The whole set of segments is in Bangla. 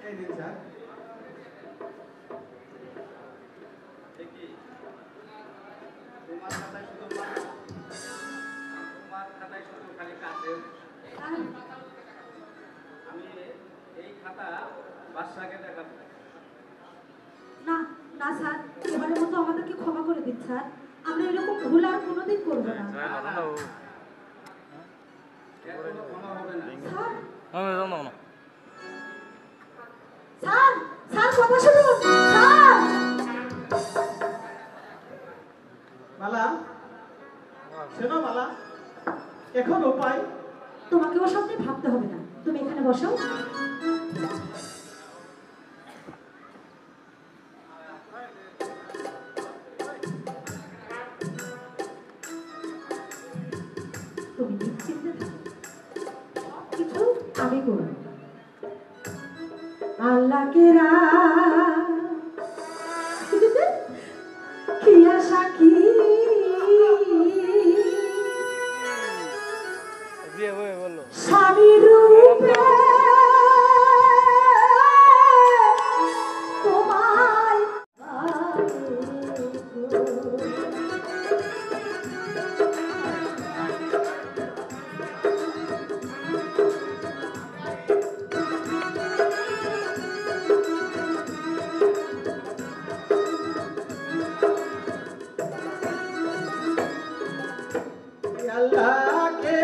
এই দিন স্যার। তোমার খাতায় শুধু খালি কাছে। আমি এই খাতা বাদশাকে দেখাবো। না না স্যার, এবারের মতো আমাদেরকে ক্ষমা করে দিন স্যার। আমরা এরকম ভুল আর কোনোদিন করবো না। ক্ষমা হবে না। স্যার স্যার স্যার কথা শুনুন স্যার। মালা, শোনো মালা, এখন উপায় তোমাকে ওসব নিয়ে ভাবতে হবে না, তুমি এখানে বসো। তুমি নিশ্চিন্তে থাকো, সবকিছু আমি করব। আল্লাহকে কি আশা কি স্বামী রূপে তোমায় আল্লাহকে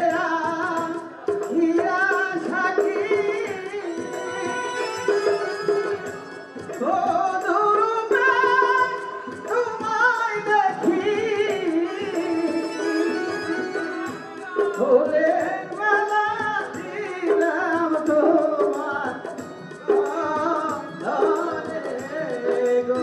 হিয়া সাকি ও দুরুপে তোমায় দেখি ওরে মালা দিলাম তোমার ধরে গো।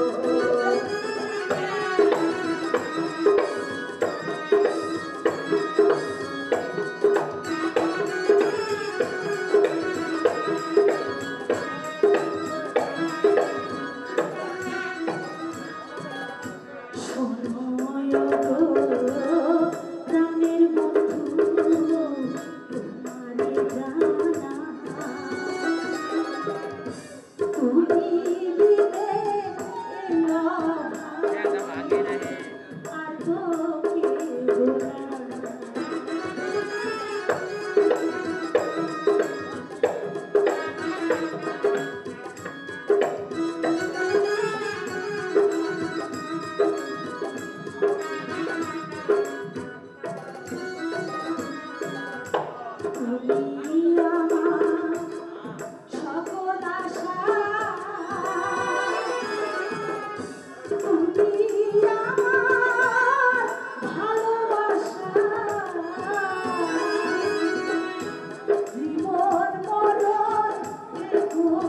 প্রাণের বন্ধু তোমারে জানা, তুমি দিলে আর তো কেউ না। তুমি আমার সকল আশা, তুমি আমার ভালোবাসা, জীবন মরণ এখন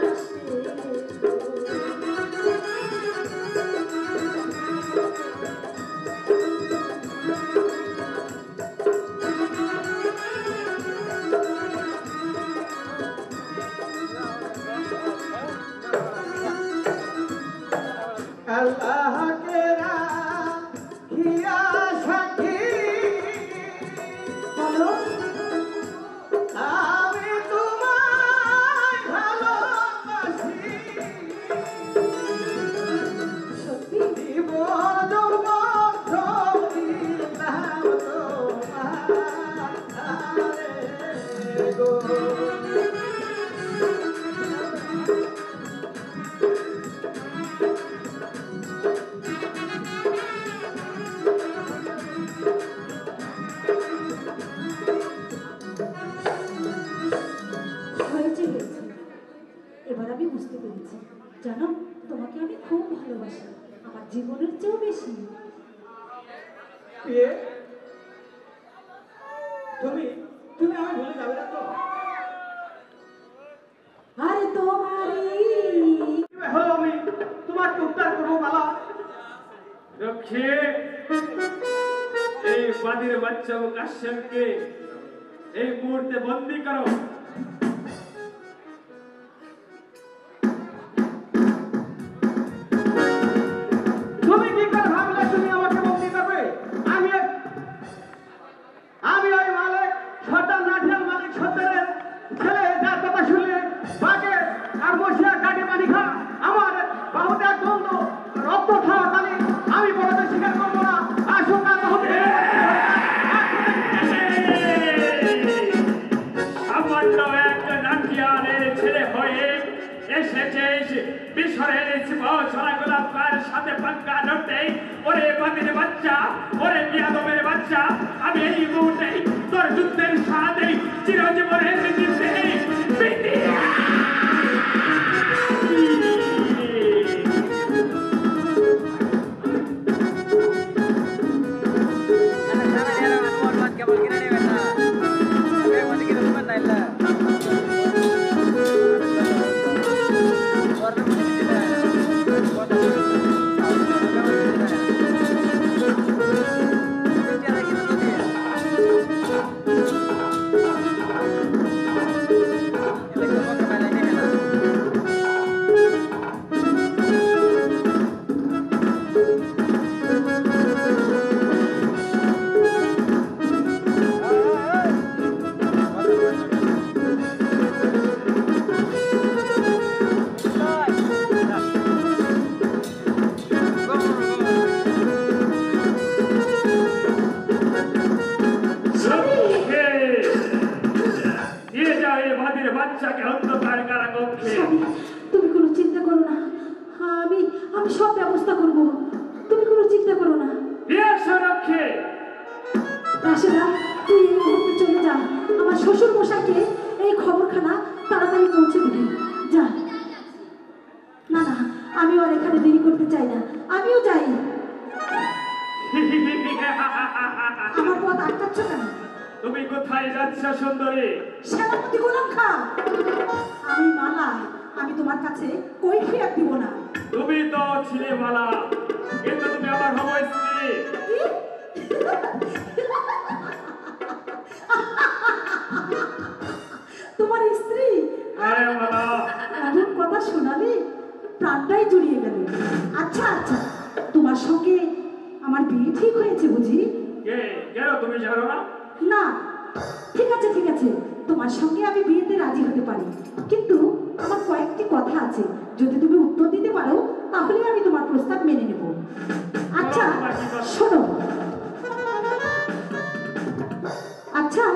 আসে। আল্লাহকে হিয়া সাকি বলো আমি তোমায় ভালোবাসি সত্যি জীবন মরণ দিলাম তোমারে গো। হয়েছে হয়েছে, এবার আমি বুঝতে পেরেছি। জানো, তোমাকে আমি খুব ভালোবাসি, আমার জীবনের চেয়েও বেশি। বিয়ে তুমি তুমি আমায় ভুলে যাবে না তো? আরে তোমারই হলো আমি তোমাকে উদ্ধার করবো মালা। রক্ষে এই বাদির বাচ্চা ও কাশ্যপকে এই মুহূর্তে বন্দী করো। তুমি কি করে ভাবলে তুমি আমাকে বন্দী করবে? আমি ওই মালিক ছোট নাঠিয়াল মালিক সত্তরের দেখেছিস মিশরের ছোড়া গোলাপকার সাথে পাঙ্কা লড়তে? ওরে বাতির বাচ্চা, ওরে বিয়াদবের বাচ্চা, আমি এই মুহূর্তে তোর যুদ্ধের সাথে চিরজীবনের বিধি বাচ্চাকে অন্ধকার কারাকক্ষে। তুমি কোনো চিন্তা করো না, আমি আমি সব ব্যবস্থা করব, তুমি কোনো চিন্তা করো না। রক্ষে রাশেদা, তুই এই মুহূর্তে চলে যা, আমার শ্বশুর মশাইকে এই খবরখানা তাড়াতাড়ি পৌঁছে দিবি, যা। না না, আমি আর এখানে দেরি করতে চাই না, আমিও যাই। আমার পথ আটকাচ্ছ কেন? তুমি কোথায় যাচ্ছ সুন্দরী? সেনাপতি গোলাম খা, আমি মালা, আমি তোমার কাছে কৈফিয়ত দিব না। তুমি তো ছিলে মালা, কিন্তু তুমি আমার হবো স্ত্রী। তোমার স্ত্রী? হ্যাঁ মালা। এমন কথা শোনালে প্রাণটাই জুড়িয়ে গেল। আচ্ছা আচ্ছা, তোমার সঙ্গে আমার বিয়ে ঠিক হয়েছে বুঝি? কেন তুমি জানো না? না, ঠিক আছে ঠিক আছে, তোমার সঙ্গে আমি বিয়েতে রাজি হতে পারি, কিন্তু আমার কয়েকটি কথা আছে, যদি তুমি উত্তর দিতে পারো তাহলে আমি তোমার প্রস্তাব মেনে নেব। আচ্ছা শোনো, আচ্ছা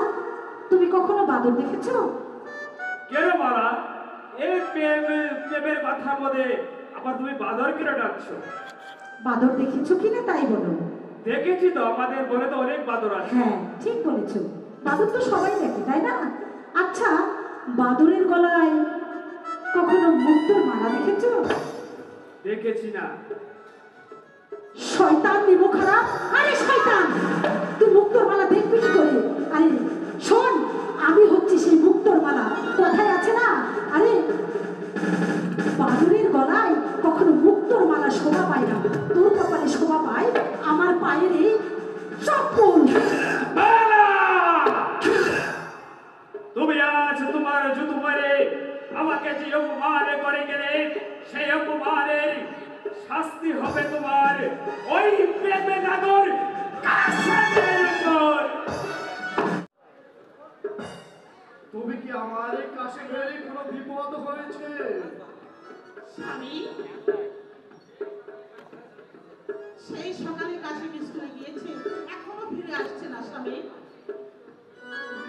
তুমি কখনো বাদর দেখেছো? কেন মালা, এই প্রেমের কথা বলে আবার তুমি বাদর কেন ডাকছো? বাদর দেখেছো কিনা তাই বলো। দেখেছি তো, আমাদের বনে তো অনেক বাদর আছে। হ্যাঁ ঠিক বলেছো, বাদর তো সবাই দেখে তাই না? আচ্ছা, বাদরের গলায় কখনো মুক্তোর মালা দেখেছো? দেখেছি না। শয়তান নিব খারাপ, আরে শয়তান, তুই মুক্তোর মালা দেখবি কি করে? আরে শোন, আমি হচ্ছি সেই মুক্তোর মালা, কোথায় আছে না? আরে বাদুরের গলায় কখনো মুক্তোর মালা শোভা পায় না, তোর কপালে শোভা পায় আমার পায়ের এই চপ্পল। তুমি আজ তোমার জুতো মারে আমাকে যে অপমান করে গেলে, সেই অপমানের শাস্তি হবে তোমার ওই প্রেমে নাগর কাশেমের উপর। তুমি কি আমার এই কাশেমের কোনো বিপদ হয়েছে? স্বামী, সেই সকালে কাশিম স্কুলে গিয়েছে, এখনো ফিরে আসছে না। স্বামী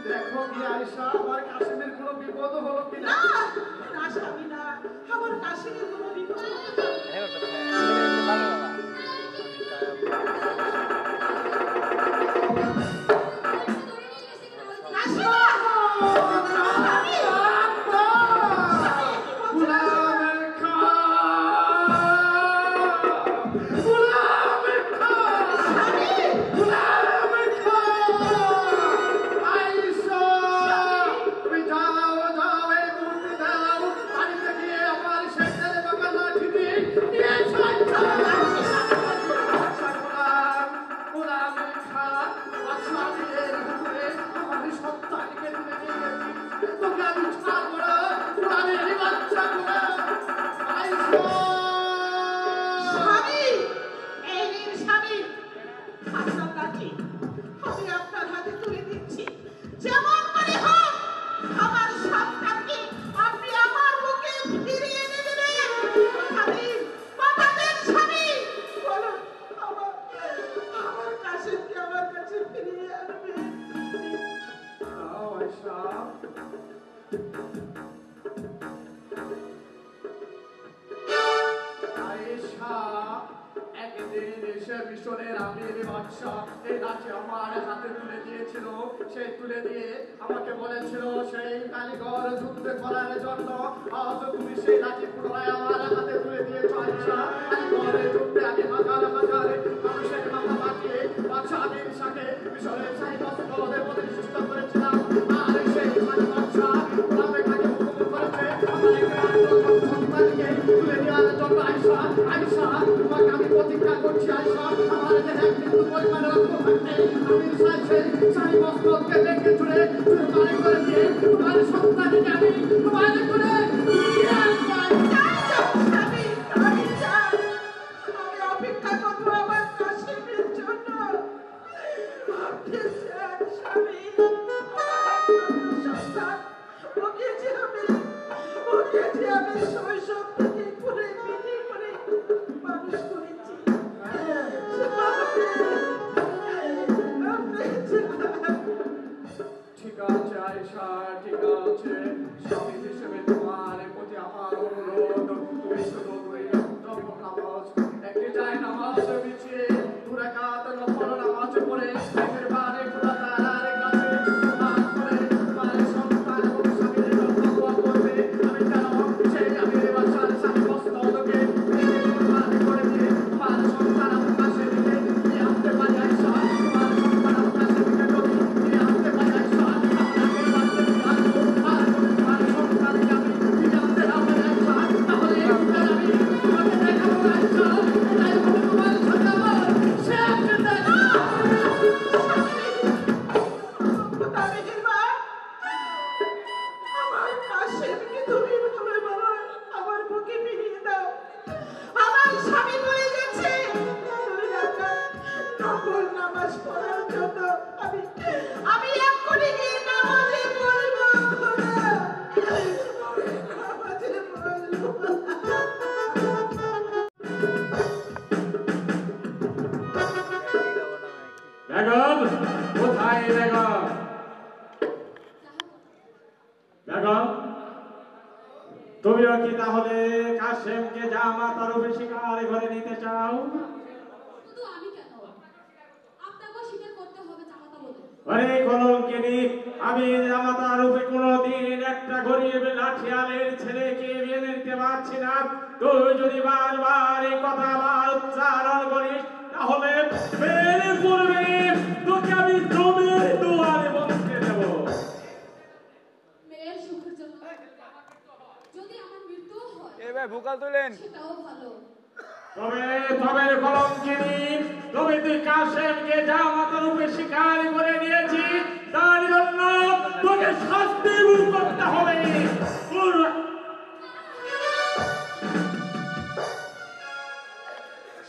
দেখো কি আয়শা, আমার কাশেমের কোনো বিপদ হলো কিনা? না না স্বামী, না, আমার কাশিমের কোনো বিপদ হলো না। মিশরের আমির বাদশা এই লাঠি আমার হাতে তুলে দিয়েছিল। সেই তুলে দিয়ে আমাকে বলেছিল সেই কারিগর যুদ্ধ করার জন্য। আজ তুমি সেই লাঠি পুনরায় আমার হাতে তুলে দিয়েছ আয়েশা। কারিগরের যুদ্ধে আমি হাজার হাজার মানুষের মাথা বাঁচিয়ে বাদশা আমির শাহকে মিশরের শাহী মসনদে প্রতিষ্ঠিত করেছিলাম। আর সেই শাহী বাদশা গোলামে কাকে হুকুম করেছে আমার একমাত্র সন্তানকে তুলে দেওয়ার জন্য। আয়েশা আয়েশা তোমাকে আমি প্রতিজ্ঞা করছি আয়েশা, আমার দেহে মৃত্যু পরিমাণ রক্ত থাকতে আমি শাহী মসনদকে ভেঙে চুরে চুরমার করে দিয়ে তোমার সন্তানকে আমি তোমার করে দিয়ে আসবো। স্বামী, আমি চাই, আমি অপেক্ষা করবো আমার কাশিমের জন্য। আপনি চান স্বামী, আমার সন্তান, ওকে যে আমি শৈশব থেকে করে বিধি করে মানুষ করেছি। আপনি চান। ঠিক আছে আয়েশা, ঠিক আছে। স্বামী হিসেবে তোমার প্রতি আমার অনুরোধ, তুমি শুধু ওই নফল নামাজ, একটি যায় নামাজ বিছিয়ে 2 রাকাত নফল নামাজ পড়ে একের বারে খোদা তাআলার কাছে নামাজ পড়ে তোমার সন্তান এবং স্বামীর জন্য দোয়া করবে। আমি জানো সেই আমির বাদশার স্বামী মসনদকে কুরবান করে দিয়ে তোমার সন্তান আমার কাছে দিকে নিয়ে আসতে পারি আয়েশা। তোমার সন্তান আমার কাছে দিকে যদি নিয়ে আসতে পারি আয়েশা, আপনাকে বাঁচতে পারবো। আর যদি তোমার সন্তানকে আমি নিয়ে আসতে না পারি আয়েশা, তাহলে আমি তোমাকে দেখাবো আয়েশা, এটাই হবে তোমার সাথে আমার শেষ দেখা। তামিমের মা, আমার কাশেমকে তুমি ভাবে বলো, আমার বুকে ফিরিয়ে দাও। আমার স্বামী বলে গেছে 2 রাকাত নফল নামাজ পড়ার জন্য। আমি এক্ষুনি গিয়ে নামাজে বলবো। নামাজে বলবো। বেগম, কোথায় বেগম? বেগম, তুমিও কি তাহলে কাশেমকে জামাতার শিকার ঘরে নিতে চাও? শুধু আমি কেন, আপনাকেও স্বীকার করতে হবে জামাতা বলে। আরে কলঙ্কিনী, আমি জামাতার রূপে কোনোদিন একটা গরিব লাঠিয়ালের ছেলেকে বিয়ে দিতে পারছি না। তুই যদি বারবার এই কথা আবার উচ্চারণ করিস তাহলে মেরে পড়বে, তোকে আমি জমির দুয়ারে বসতে দেব। মেয়ের সুখের জন্য যদি আমার মৃত্যু হয় এ ভাই ভুকাল তুলেন। সেটাও ভালো। তবে তবে কলঙ্কিনী, তবে তুই কাশেমকে জামাতার রূপে শিকার করে নিয়েছিস, তার জন্য তোকে শাস্তি ভোগ করতে হবে।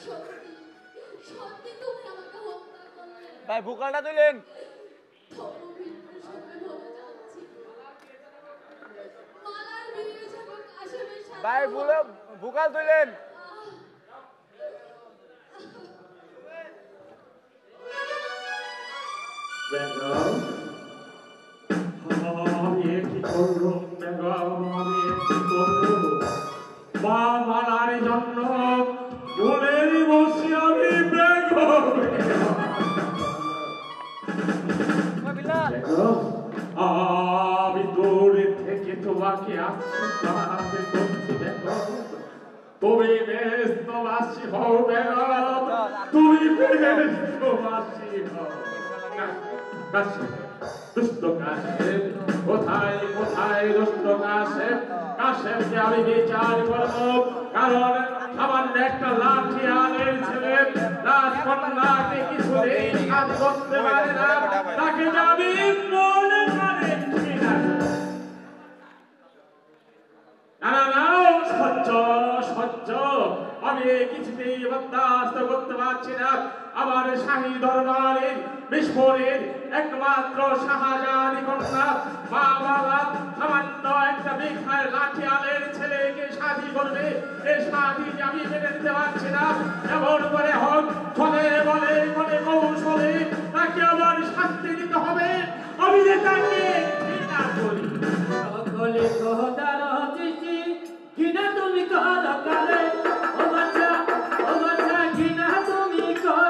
সত্যি সত্যি তুমি আমাকে হত্যা করলে। ভাই ভুকালটা তুলেন। তবু মৃত্যুর সঙ্গে ভরে যাচ্ছি। মালার বিয়ে যখন কাশেমের সাথে ভাই ভুকাল তুলেন। বেগম, আমি কি করলুম বেগম, আমি কি করলুম? মা মালার জন্য মনের বসে আমি বেগম। বিলাল বেগম, আমি দূর থেকে তোমাকে আশীর্বাদ করছি বেগম। তুমি বেহেশতবাসী হও বেগম, তুমি বেহেশতবাসী হও। কাশেম, দুষ্ট কাশেম, কোথায় কোথায় দুষ্ট কাশেম? কাশেমকে আমি বিচার করব, কারণ আমার একটা লাঠিয়ালের ছেলে রাজকন্যাকে কিছুদিন কাজ করতে পারে না, তাকে যাবি মনে মনে ঘৃণা করি। না না না, সহ্য সহ্য, আমি কিছুতেই বরদাস্ত করতে পারছি না। আমার শাহী দরবারের বিস্ফোরের একমাত্র শাহজাহানি কন্যা মা বাবা সামান্য একটা ভিখার লাঠিয়ালের ছেলেকে শাদি করবে, এই শাদি আমি মেনে নিতে পারছি না। এমন করে হোক, ছলে বলে কোনে কৌশলে তাকে আবার শাস্তি দিতে হবে। আমি যে তাকে ঘৃণা করি। সকলে খোদার সৃষ্টি, ঘৃণা তুমি কর কালে, ও বাচ্চা ঘৃণা তুমি কর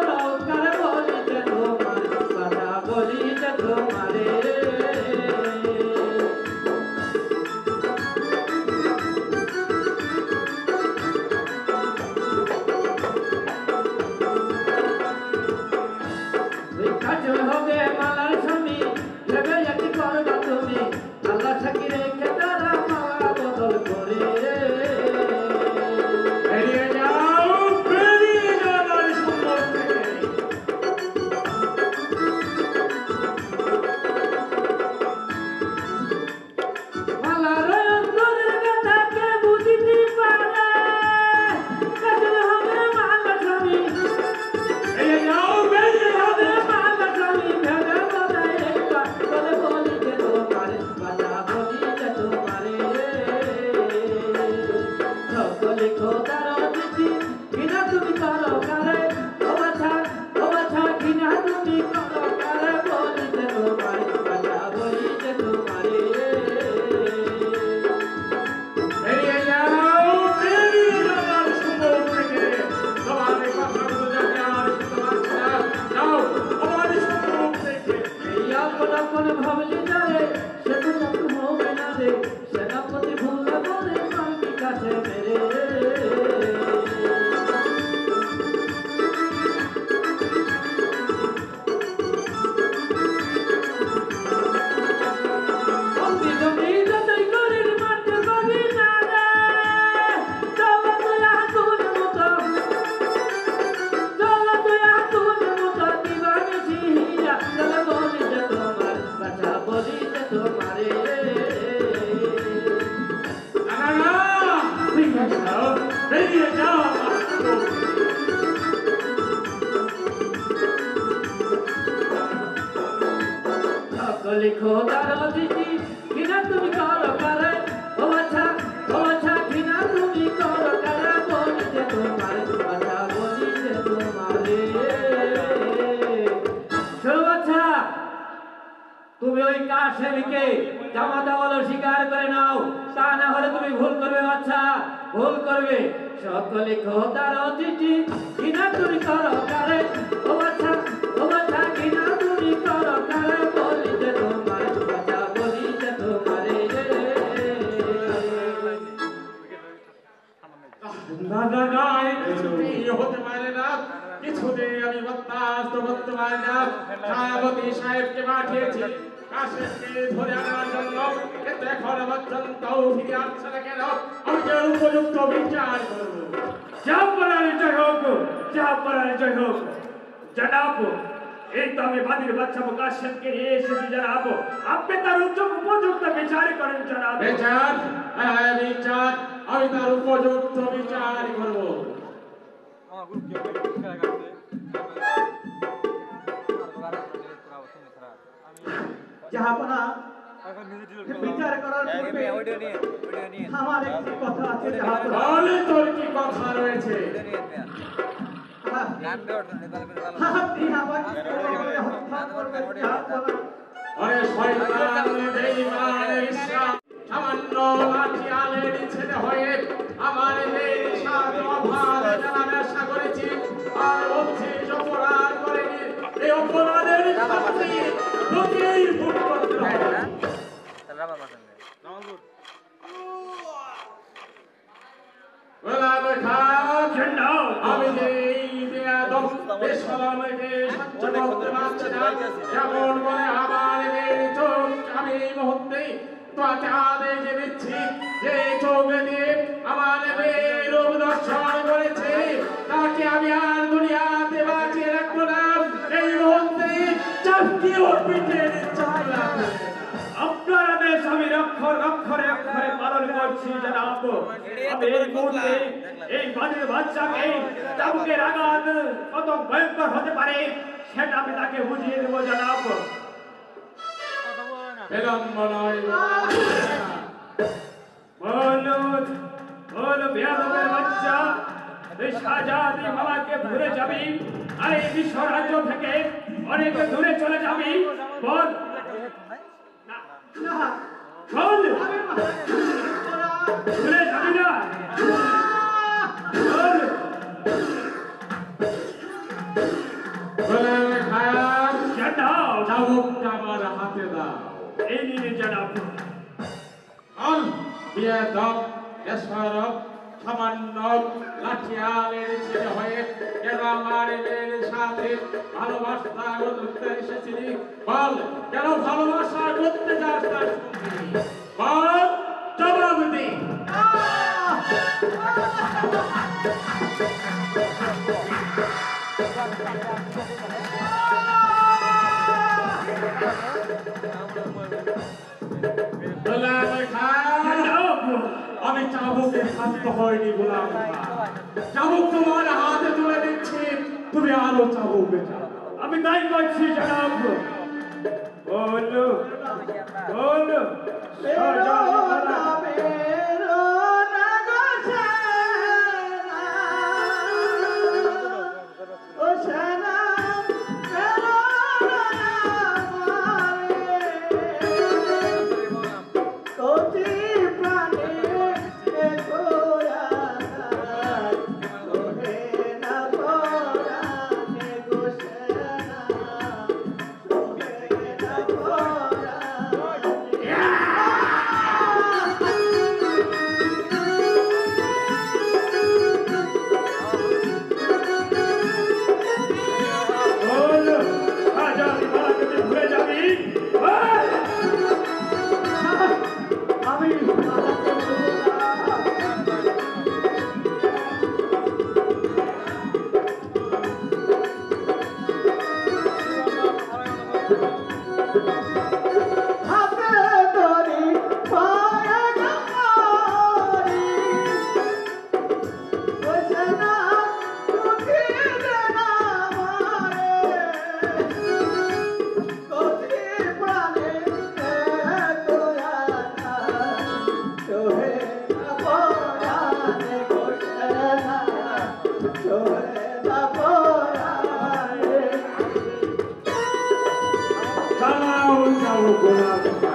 খোদার সৃষ্টি ঘৃণা তুমি করো কারে ও বাছা ঘৃণা তুমি করো কারে বলিতে তোমারে বাছা বলিতে তোমারে শোনো বাছা তুমি ওই কাশেমকে জামা দেওয়ালো স্বীকার করে নাও তা না হলে তুমি ভুল করবে বাচ্চা ভুল করবে সকলে খোদার সৃষ্টি ঘৃণা তুমি করো কারে ও বাচ্চা ঘৃণা তুমি করো কারে বলিতে তোমার বাচ্চা বলিতে তোমারে না না না এই কিছুতেই হতে পারে না কিছুতেই আমি বরদাস্ত করতে পারি না সাহাবতী সাহেবকে পাঠিয়েছি কাশেমকে ধরে আনার জন্য কিন্তু এখন পর্যন্ত ফিরে আসছে না কেন আমি যে উপযুক্ত বিচার করবো যা বলার জয় হোক জনাব এই তো আমি বাদির বাচ্চা কাশেমকে নিয়ে এসেছি জনাব আপনি তার উপযুক্ত বিচার করেন জনাব বিচার বিচার আমি তার উপযুক্ত বিচার করবো জাহাপনা বিচার করার পূর্বে আমার একটি কথা আছে জাহাপনা বলে তোর কি কথা রয়েছে আপনি আমাকে হত্যা করবেন জাহাপনা আরে শয়তান বেঈমান ইসলাম সামান্য লাঠিয়ালের ছেলে হয়ে আমার এই সাত অভাব জানার আশা করেছি আর অবশেষ অপরাধ করেনি এই অপরাধের শাস্তি তোকেই ভোগ করতে হবে গোলাম খান আমি যে এই বেয়াদব বেশরমকে সহ্য করতে পারছি না যেমন করে আমার এই চোখ আমি এই মুহূর্তে তোকে আদেশ দিচ্ছি যে চোখে দিয়ে আমার এই রূপ দর্শন করেছে তাকে আমি আর দুনিয়াতে বাঁচিয়ে রাখবো না এই মুহূর্তে চাকরিও পিঠে আপনার আদেশ আমি অক্ষরে পালন করছি জনাব আমি এই মুহূর্তে এই বাদির বাচ্চাকে চাবুকের আঘাত কত ভয়ঙ্কর হতে পারে সেটা আমি তাকে বুঝিয়ে দেবো জনাব বল বেয়াদবের বাচ্চা এই শাহজাদি মামাকে ভুলে যাবি আর এই বিশ্ব রাজ্য থেকে অনেক দূরে চলে যাবি বল বল ভুলে যাবি না বল চাবুকটা আমার হাতে দাও এই নিয়ে জানাব অল বেয়াদব বেশরম সামান্য লাঠিয়ালের ছেলে হয়ে কেন আমার মেয়ের সাথে ভালোবাসা করতে এসেছিলি বল কেন ভালোবাসা করতে যাস তার সঙ্গে বল জবাব দে গোলাম খান আমি চাবুকের শান্ত হয়নি গোলাম খান চাবুক তোমার হাতে তুলে দিচ্ছি তুমি আরো চাবুক বেচাও আমি তাই করছি জনাব বল বল গোলাপ খা।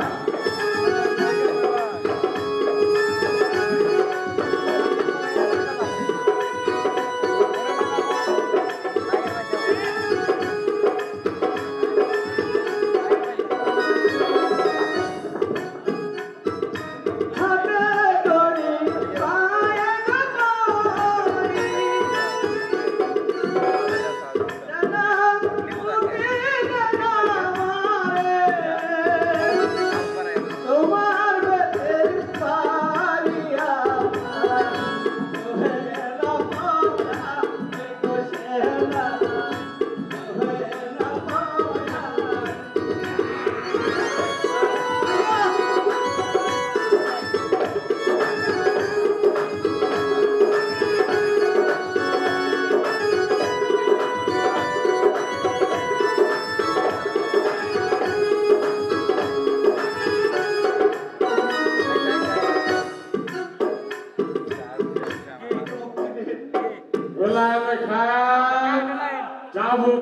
গোলাপ খা যাবো।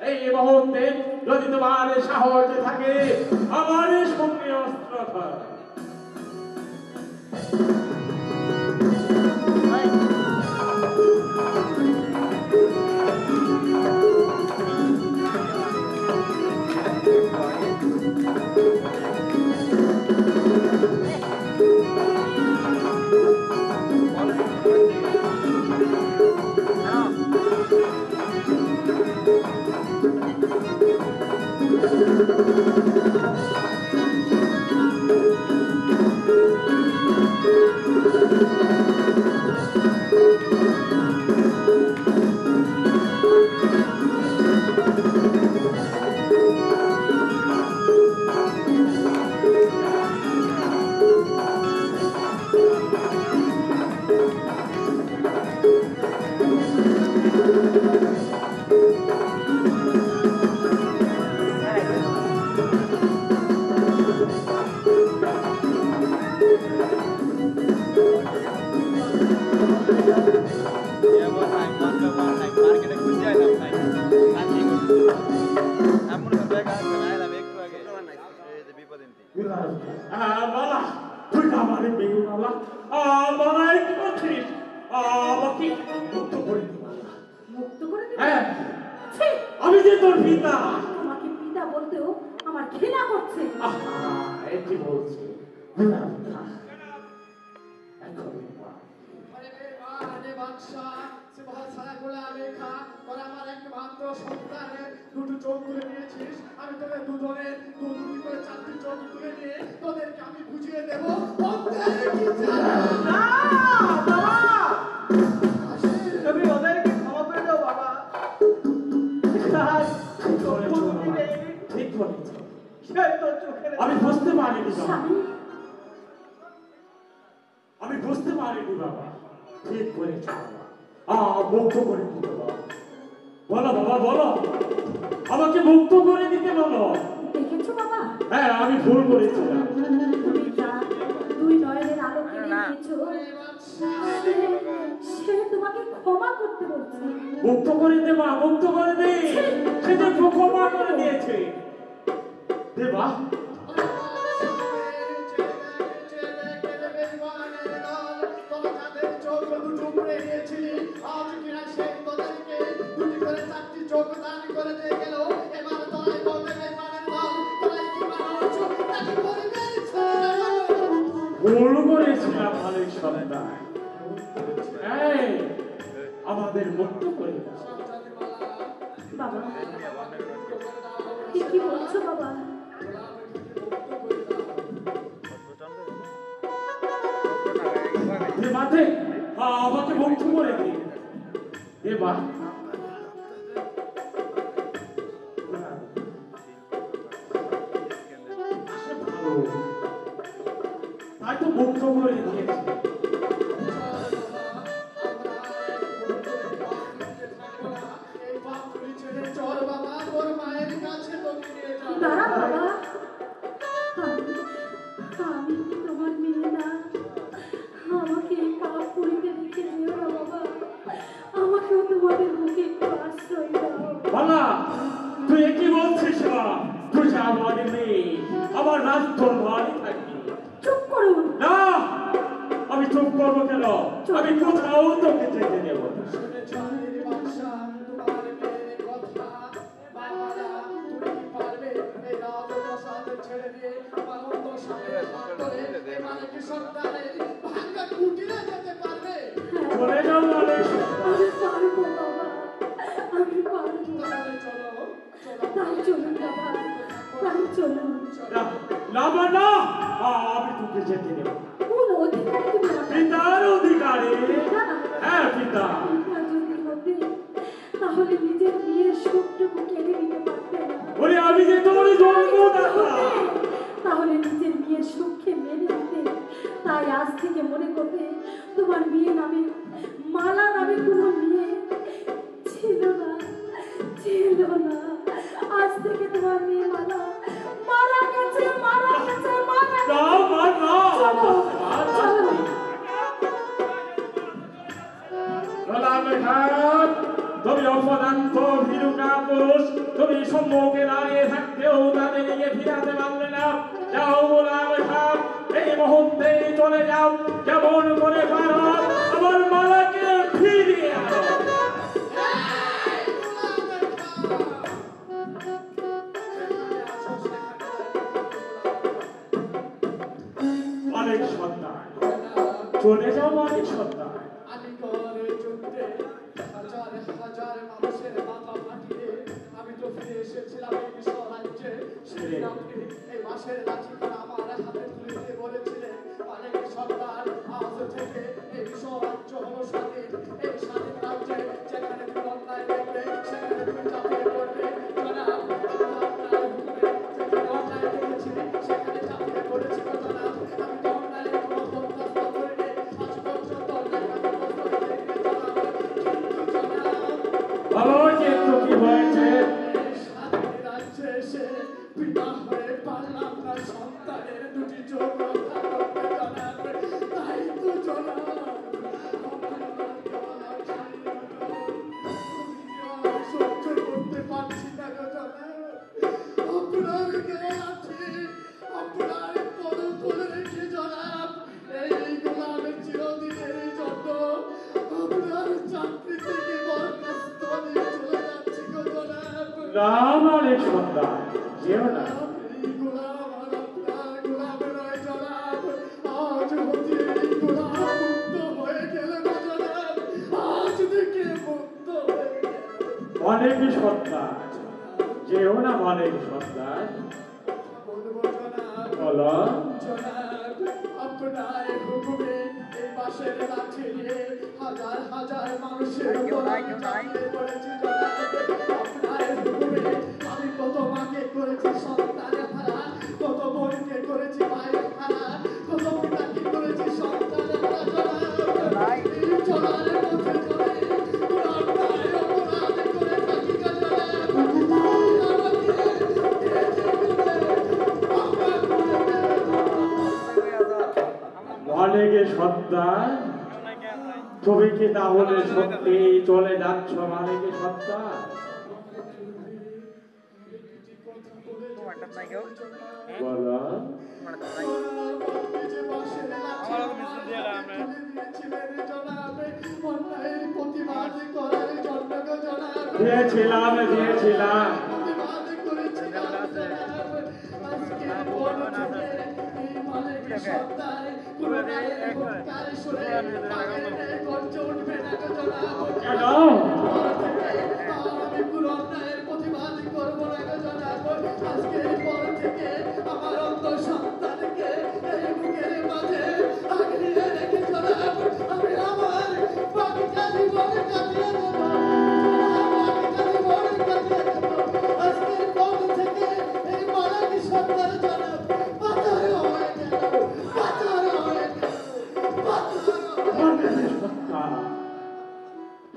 এই মুহূর্তে যদি তোমার সাহস থাকে আমার সঙ্গে অস্ত্র ধর। Thank you. মার্কেটে খুঁজে আইলাম নাই এমন জায়গা আছে না এলাম একটু আগে বিপদ বাবা তুই আমার মেয়ে বাবা বাবা কি করছিস আমাকে মুক্ত করে দে বাবা। মুক্ত করে দিবি? হ্যাঁ ছি! আমি যে তোর পিতা। তোমাকে পিতা বলতেও আমার ঘৃণা করছে। এই কি বলছি আরে বাদশা সে বহুত সারা গোলামে খা তোর আমার একমাত্র সন্তানের দুটো চোখ তুলে নিয়েছিস আমি তোদের দুজনের দুটি করে চারটি চোখ তুলে নিয়ে তোদেরকে আমি বুঝিয়ে দেবো না বাবা তুমি ওদেরকে ক্ষমা করে দাও বাবা ঠিক বলেছ সে তো চোখের আমি বুঝতে পারিনি বাবা স্বামী, আমি বুঝতে পারিনি বাবা ঠিক করেছ বাবা মুক্ত করে দিতে বাবা বলো বাবা বলো আমাকে মুক্ত করে দিতে বলো দেখেছো বাবা? হ্যাঁ আমি ভুল করেছিলাম তুমি যা দুই নয়নের আলো কিনে দিয়েছো, সে তোমাকে ক্ষমা করতে বলছে। মুক্ত করে দে মা মুক্ত করে দে সে যে ক্ষমা করে দিয়েছে দেবা ভুল করেছিলাম মালিক সন্তান এই আমাদের মুক্ত করে দাও বাবা, কি বলছো বাবা? মাঠে আমাকে মুক্ত করে দে দেবা তাই তো মুক্ত করে দিয়েছে দাঁড়া বাবা, আমি কি তোমার মেয়ে না? আমাকে এই পাপ পুরীতে রেখে যেও না বাবা, আমাকেও তোমাদের মুখে একটু আশ্রয় দাও। বাবা তুই কি বলছিস মা তুই যে আমার মেয়ে আমার রাজদরবারে থাকি চুপ করুন। না আমি চুপ করবো কেন আমি কোথাও তোকে যেতে দেব না চলে যাও মালিক আমি পারবো বাবা, আমি পারবো। তাই চলুন বাবা, তাই চলুন। না না আমি তোকে যেতে দেব না। কোন অধিকারে তুমি আমাকে পিতার অধিকারে হ্যাঁ পিতা পিতা যদি হতে, তাহলে নিজের বিয়ের সুখটুকু কেড়ে নিতে পারতে না। বলে আমি যে তোমার জন্মদাতা তাহলে নিজের বিয়ের সুখকে মেনে নিতে। তাই আজ থেকে মনে করবে তোমার বিয়ে নামে মালা নামে কোনো মেয়ে ছিল না, ছিল না। আজ থেকে তোমার মেয়ে মালা মারা গেছে, মারা গেছে, মারা গেছে। না মা না চলো, চলো। তুমি অপদান্ত ভীরুকা পুরুষ তুমি সম্মুখে দাঁড়িয়ে থাকতেও তাদের নিয়ে ফিরাতে পারলে না যাও গোলাম সাহেব এই মুহূর্তে চলে যাও কেমন করে পারো আমার মালাকে ফিরিয়ে আনো মালিক সন্তান চলে যাও মালিক সন্তান আমি তো ফিরে এসেছিলাম এই বিশ্ব রাজ্যে এই মাসের লাঠি করে আমার হাতে তুলে দিয়ে বলেছিলেন অনেক সরকার আজ থেকে এই বিশ্ব রাজ্য হলো স্বাধীন এই স্বাধীন রাজ্যে যেখানে তুমি অন্যায় দেখবে সেখানে তুমি চাপিয়ে পড়বে জনাব আপনার হুকুমে যেখানে অন্যায় দেখেছি সেখানে চাপিয়ে পড়েছিল জনাব আমি তো অন্যায়ের কোনো প্রত্যাশা করিনি আজ পর্যন্ত অন্যায় ভালো কিন্তু কি হয়েছে স্বাধীন রাজ্যে এসে পিতা হয়ে পারলাম না সন্তানের দুটি চোখ রক্ষা করতে জনাব তাই না মালিক সন্তান, যেও না। গোলাম আর আপনার গোলামে নয় জনাব, আজ হতে গোলাম মুক্ত হয়ে গেল না জনাব, আজ থেকে মুক্ত হয়ে গেল। মালিক সন্তান, যেও না মালিক সন্তান। বলবো জনাব, বলো। জনাব আপনার হুকুমে এই বাঁশের লাঠি নিয়ে হাজার হাজার মানুষের উপর আমি চাপিয়ে পড়েছি জনাব। আপনার হুকুমে আমি কত মাকে করেছি সন্তানের হারা, কত বোনকে করেছি ভাইয়ের হারা, কত পিতাকে করেছি সন্তানের হারা জনাব। এই চলার পথে চলে অন্যায় অপরাধ করে থাকি গো জনাব। মালিক সন্তান, তুমি কি তাহলে সত্যি চলে যাচ্ছ মালিক সন্তান? বলো। দিয়েছিলাম দিয়েছিলাম। প্রতিবাদ করবো না জনাব। আজকের পর থেকে আমার অন্ধ সন্তানকে এই বুকের মাঝে আগলিয়ে রেখে জনাব আমি আমার বাকিটা জীবন কাটিয়ে দেব। আজকের পর থেকে এই মালাকি সন্তান জনাব পাথর হয়ে গেল, পাথর হয়ে গেল, পাথর।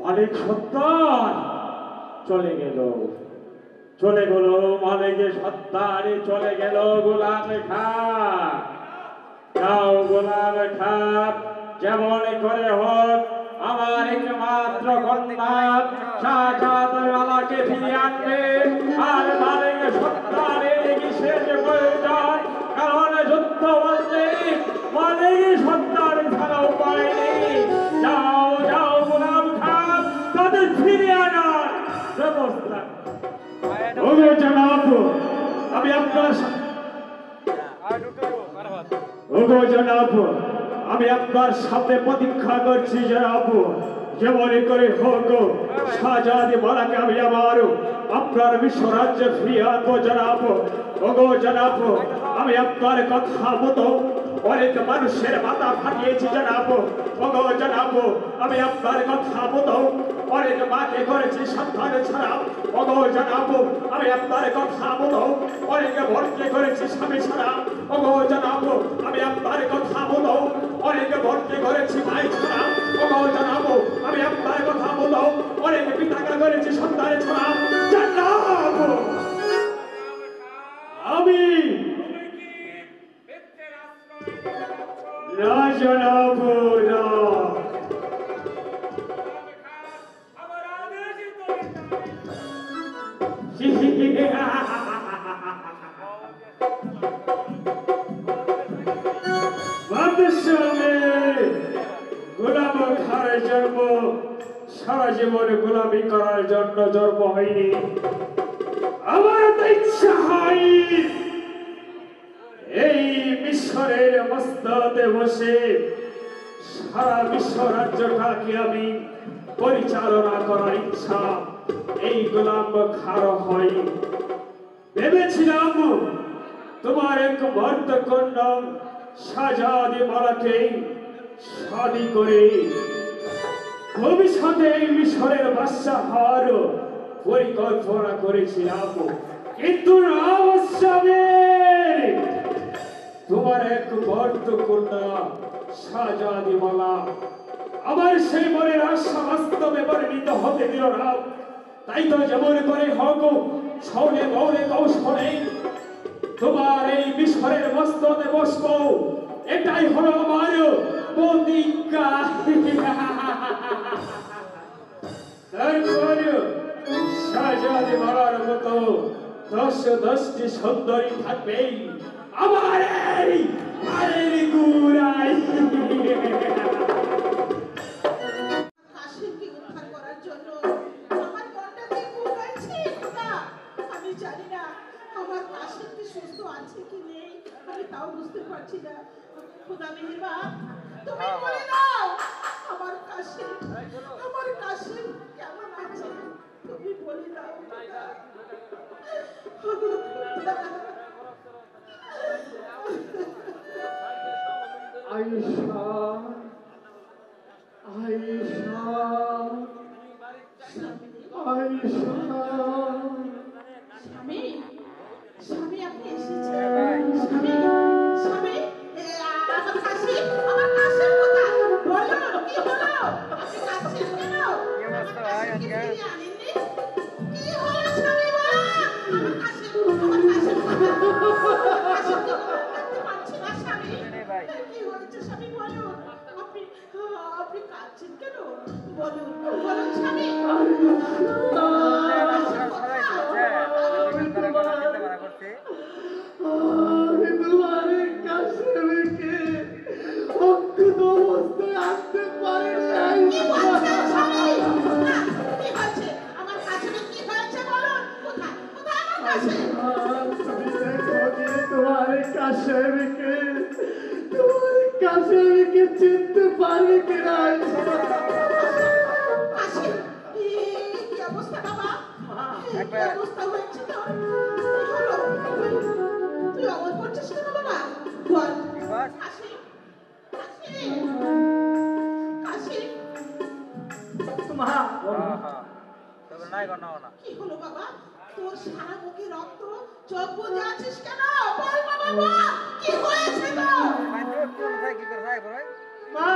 মালিক সন্তান চলে গেল, চলে গেল মালিক সন্তান, চলে গেল গোলাম খাঁ। যাও গোলাম খাঁ, যেমন করে হোক আমার একমাত্র কন্যা শাহজাদওয়ালাকে ফিরিয়ে আনবে। আর মালিক সন্তানের বিশেষ প্রয়োজন, কারণ যুদ্ধ বলতে মালিক সন্তান ছাড়া উপায় নেই। যাও যাও গোলাম খাঁ, তাদের ফিরিয়ে আনার ব্যবস্থা। ওগো জনাব, আমি আপনার ওগো জনাব, আমি আপনার সামনে প্রতীক্ষা করছি জনাব। যেমন করে হোক শাহজাদি মালাকে আমি আমার আপনার বিশ্ব রাজ্যে ফিরিয়ে আনবো জনাব। ওগো জনাব, আমি আপনার কথা মতো অনেক মানুষের মাথা ফাটিয়েছি জনাব। ওগো জনাব, আমি আপনার কথা মতো অনেক মাকে করেছি সন্তান ছাড়া। ওগো জনাব, আমি আপনার কথা মতো অনেক বোনকে করেছি স্বামী ছাড়া। ওগো জনাব, আমি আপনার কথা মতো অনেক বোনকে করেছি ভাই ছাড়া। ওগো জনাব, আমি আপনার কথা মতো অনেক পিতাকে করেছি সন্তান ছাড়া। জনাব, আমি না জনাব না। গোলাম খার জন্ম সারা জীবন গোলামি করার জন্য জন্ম হয়নি। আমার তো ইচ্ছা হয় এই মিশরের মস্ততে বসে সারা বিশ্ব রাজ্যটাকে আমি পরিচালনা করার ইচ্ছা এই গোলাম খার হয়। ভেবেছিলাম তোমার এক মর্তকন্যা শাহজাদি মালাকে শাদী করে ভবিষ্যতে এই মিশরের বাদশাহ হওয়ার পরিকল্পনা করেছিলাম, কিন্তু তোমার এক মর্তকন্যা শাহজাদি মালা আমার সেই মনের আশা বাস্তবে পরিণত হতে দিল না। তাই তো যেমন করে হোক সৌনে বৌনে কৌশলে তোমার এই মিশরের মস্ততে বসবো, এটাই হলো আমার প্রতিজ্ঞা। শাহজাদি মালার মতো 10টি সুন্দরী থাকবে আমার এই পায়ের গুড়াই। কাশিমকে উদ্ধার করার জন্য আমার মনটা যে কুকাইছে খোদা, আয়েশা আয়েশা স্বামী স্বামী আপনি এসেছেন স্বামী স্বামী আমার কাশি কোথায় বলো কি হলো আপনি কাশছেন কেন কি অবস্থা ভাই আজকে আনেননি কি হলো স্বামী বলো আমার কাশি পাচ্ছি না স্বামী ভাই কি হয়েছে স্বামী বলো আপনি আপনি কাশছেন কেন বলুন বলুন স্বামী সবাই শুনছে তারা কথা চিন্তা করা করছে আমি তোমার কাশেমকে অক্ষত অবস্থায় আনতে পারি নাই। কি বলছে স্বামী কি হয়েছে আমার কাশির কি হয়েছে বলুন কোথায় কোথায় আমার কাশি তুমি দেখো যে তোমার কাশেমকে চিনতে পারবে কিনা। কাশি কি অবস্থা বাবা কি অবস্থা হয়েছে তোর কি হলো তুই অমর করছিস কেন বাবা বল কাশি কাশি কাশি মা তবে নাই গণনা না কি হলো বাবা তোর সারা মুখে রক্ত চোখ বুজে আছিস কেন বল বাবা বল কি হয়েছে তোর ভাই তো কোন ভাই কি করে ভাই ভাই মা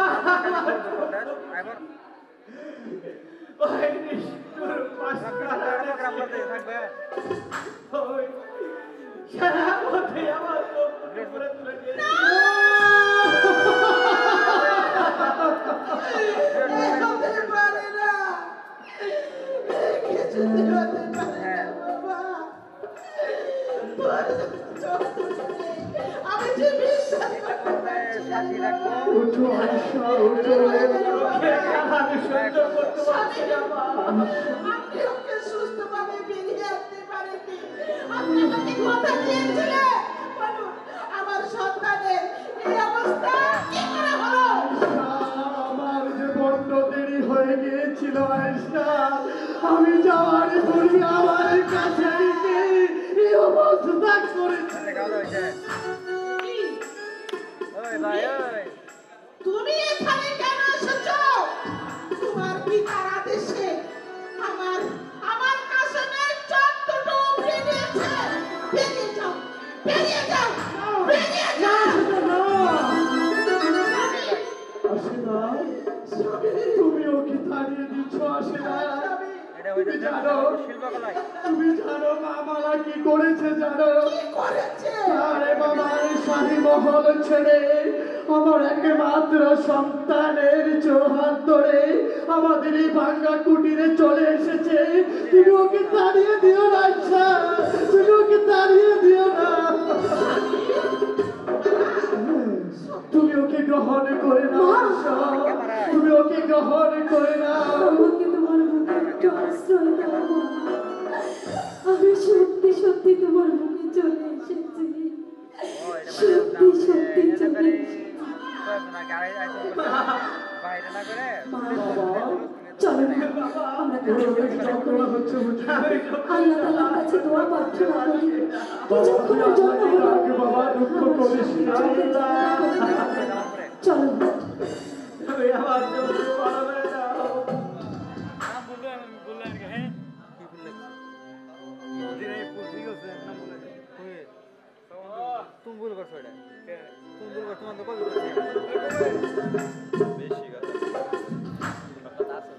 আইবার ওই নিষ্ঠুর পাশকারা প্রোগ্রাম করতে থাকবে ওই সারা পথে আমার লোক করে তুলে দিয়ে হতে পারে না কিছুতে হতে পারে না বাবা তোর চোখ বুজে আমি যে বিশ্বাস করতে সাথী রাখবো উঠো আয়েশা উঠো। আমি সহ্য করতে পারছি না মা আপনি ওকে সুস্থভাবে বেরিয়ে আসতে পারেননি আপনি আমাকে কথা দিয়েছিলেন বলুন আমার সন্তানের এই অবস্থা কি করে হলো আমার যে বড্ড দেরি হয়ে গিয়েছিল আয়েশা, আমি যাওয়ার পূর্বে আমার কাছে এই অবস্থা করেছে। দেখা হয়েছে কি? ওই ভাই ওই তুমি এখানে কেন এসেছো তোমার পিতার আদেশে আমার আমার কাশিমের চোখ দুটো উপড়ে দিয়েছে বেরিয়ে যাও বেরিয়ে যাও বেরিয়ে যাও আশিনা, তুমি ওকে তাড়িয়ে দিচ্ছ আশিনা। এটা তুমি হইতে জানো শিল্পকলায় তুমি জানো মামারা কি করেছে জানো? কি করেছে আরে মামার শাহী মহল ছেড়ে আমার একমাত্র সন্তানের চোহাত ধরে আমাদের এই ভাঙ্গা কুটিরে চলে এসেছে। তুমি ওকে তাড়িয়ে দিও না আচ্ছা, তুমি ওকে তাড়িয়ে দিও না। তুমি ওকে গ্রহণ করে নাও আচ্ছা, তুমি ওকে গ্রহণ করে নাও। আমাকে তোমার বুকে একটু আশ্রয় দাও মা। আমি সত্যি সত্যি তোমার বুকে চলে এসেছি সত্যি সত্যি চলে এসেছি বাইরে না করে চলো না আমরা যন্ত্রণা হচ্ছে বুঝি? আল্লাহ তাআলার কাছে দোয়া প্রার্থনা করি কিছুক্ষণের জন্য হলো বাবা দুঃখ করিস না। চলো তুমি আমার জন্য পারবে না নাম বললেন হ্যাঁ কি বললেন দিনে পুরি গেছে নাম বললেন কই তুমি ভুল করছো এটা তুমি ভুল করছো তোমার তো কই বেশি কথা কথা আছে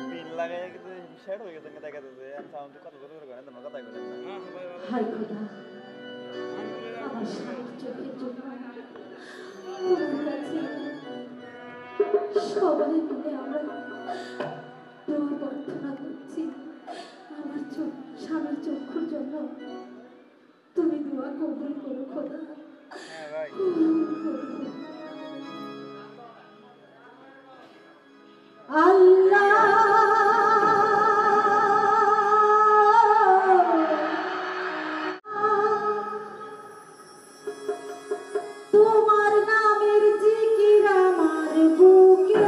পিন লাগাই কিন্তু সেট হয়ে গেছে দেখা যাচ্ছে আমি সাউন্ড কত করে করে না কথা কইলেন না হাই খোদা আমার স্বামীর চোখের জন্য তোমার কাছে সবাই মিলে আমরা দোয়া প্রার্থনা করছি আমার স্বামীর চক্ষুর জন্য তুমি দোয়া কবুল করো খোদা হ্যাঁ ভাই কবুল করো। তোমার নামের জিকির আমার বুকে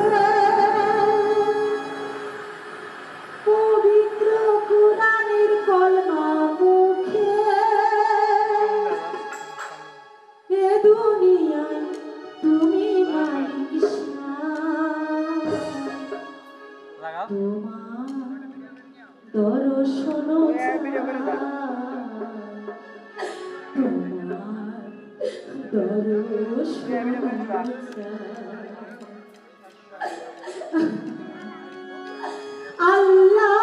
পবিত্র কুরআনের কলমা মুখে এ দুনিয়ায় তুমি মালিক শাহ। তোমার দর্শন চাই, তোমার দর্শন আল্লাহ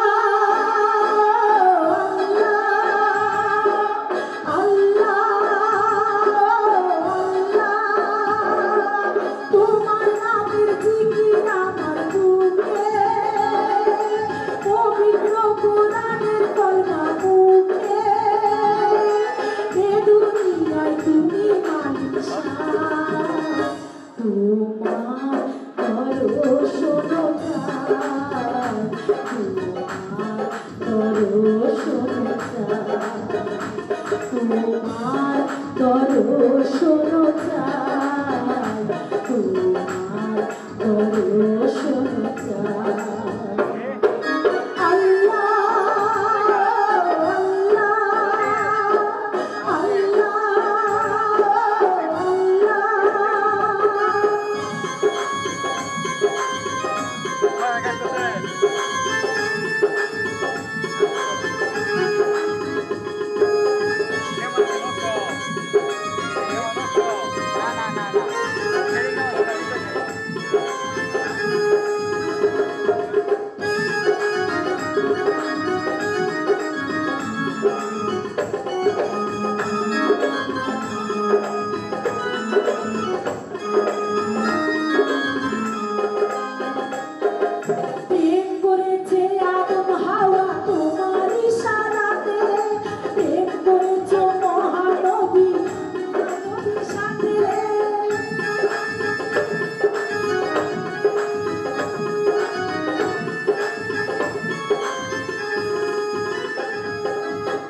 তোমার নামের জিকির আমার বুকে, পবিত্র কোরআনের কলমা মুখে, এ দুনিয়ায় তুমি মালিক শাহ। তোমার দর্শন চাই, তোমার দর্শন চাই, তোমার দর্শন চাই, তোমার দর্শন চাই। আল্লাহ আল্লাহ প্রেম করেছে আদম হাওয়া তোমার ইশারাতে, প্রেম করেছে মহানবী নবীর সাথে।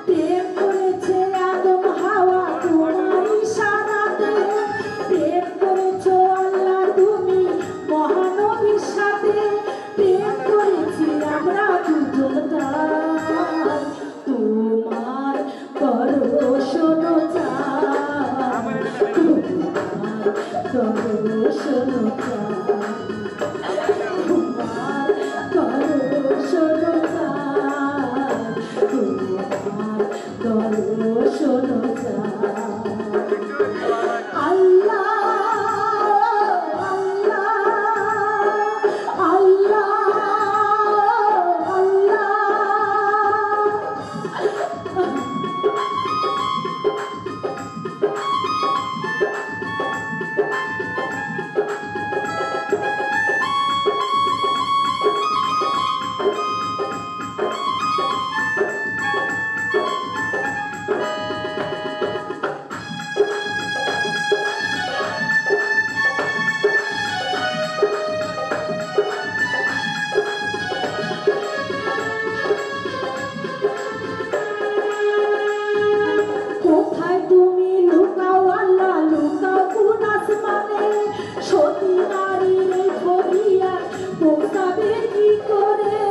প্রেম করেছে আদম হাওয়া তোমার ইশারাতে, প্রেম করেছো আল্লাহ তুমি মহানবীর সাথে, প্রেম করেছি আমরা দুজন তাই, তোমার দর্শন চাই, তোমার দর্শন চাই, তোমার দর্শন চাই, তোমার দর্শন চাই। আল্লাহ আল্লাহ আল্লাহ আল্লাহ কোথায় তুমি লুকাও আল্লাহ, লুকাও কোন আসমানে, সতী নারীর এই ফরিয়া পৌঁছাবে কি করে?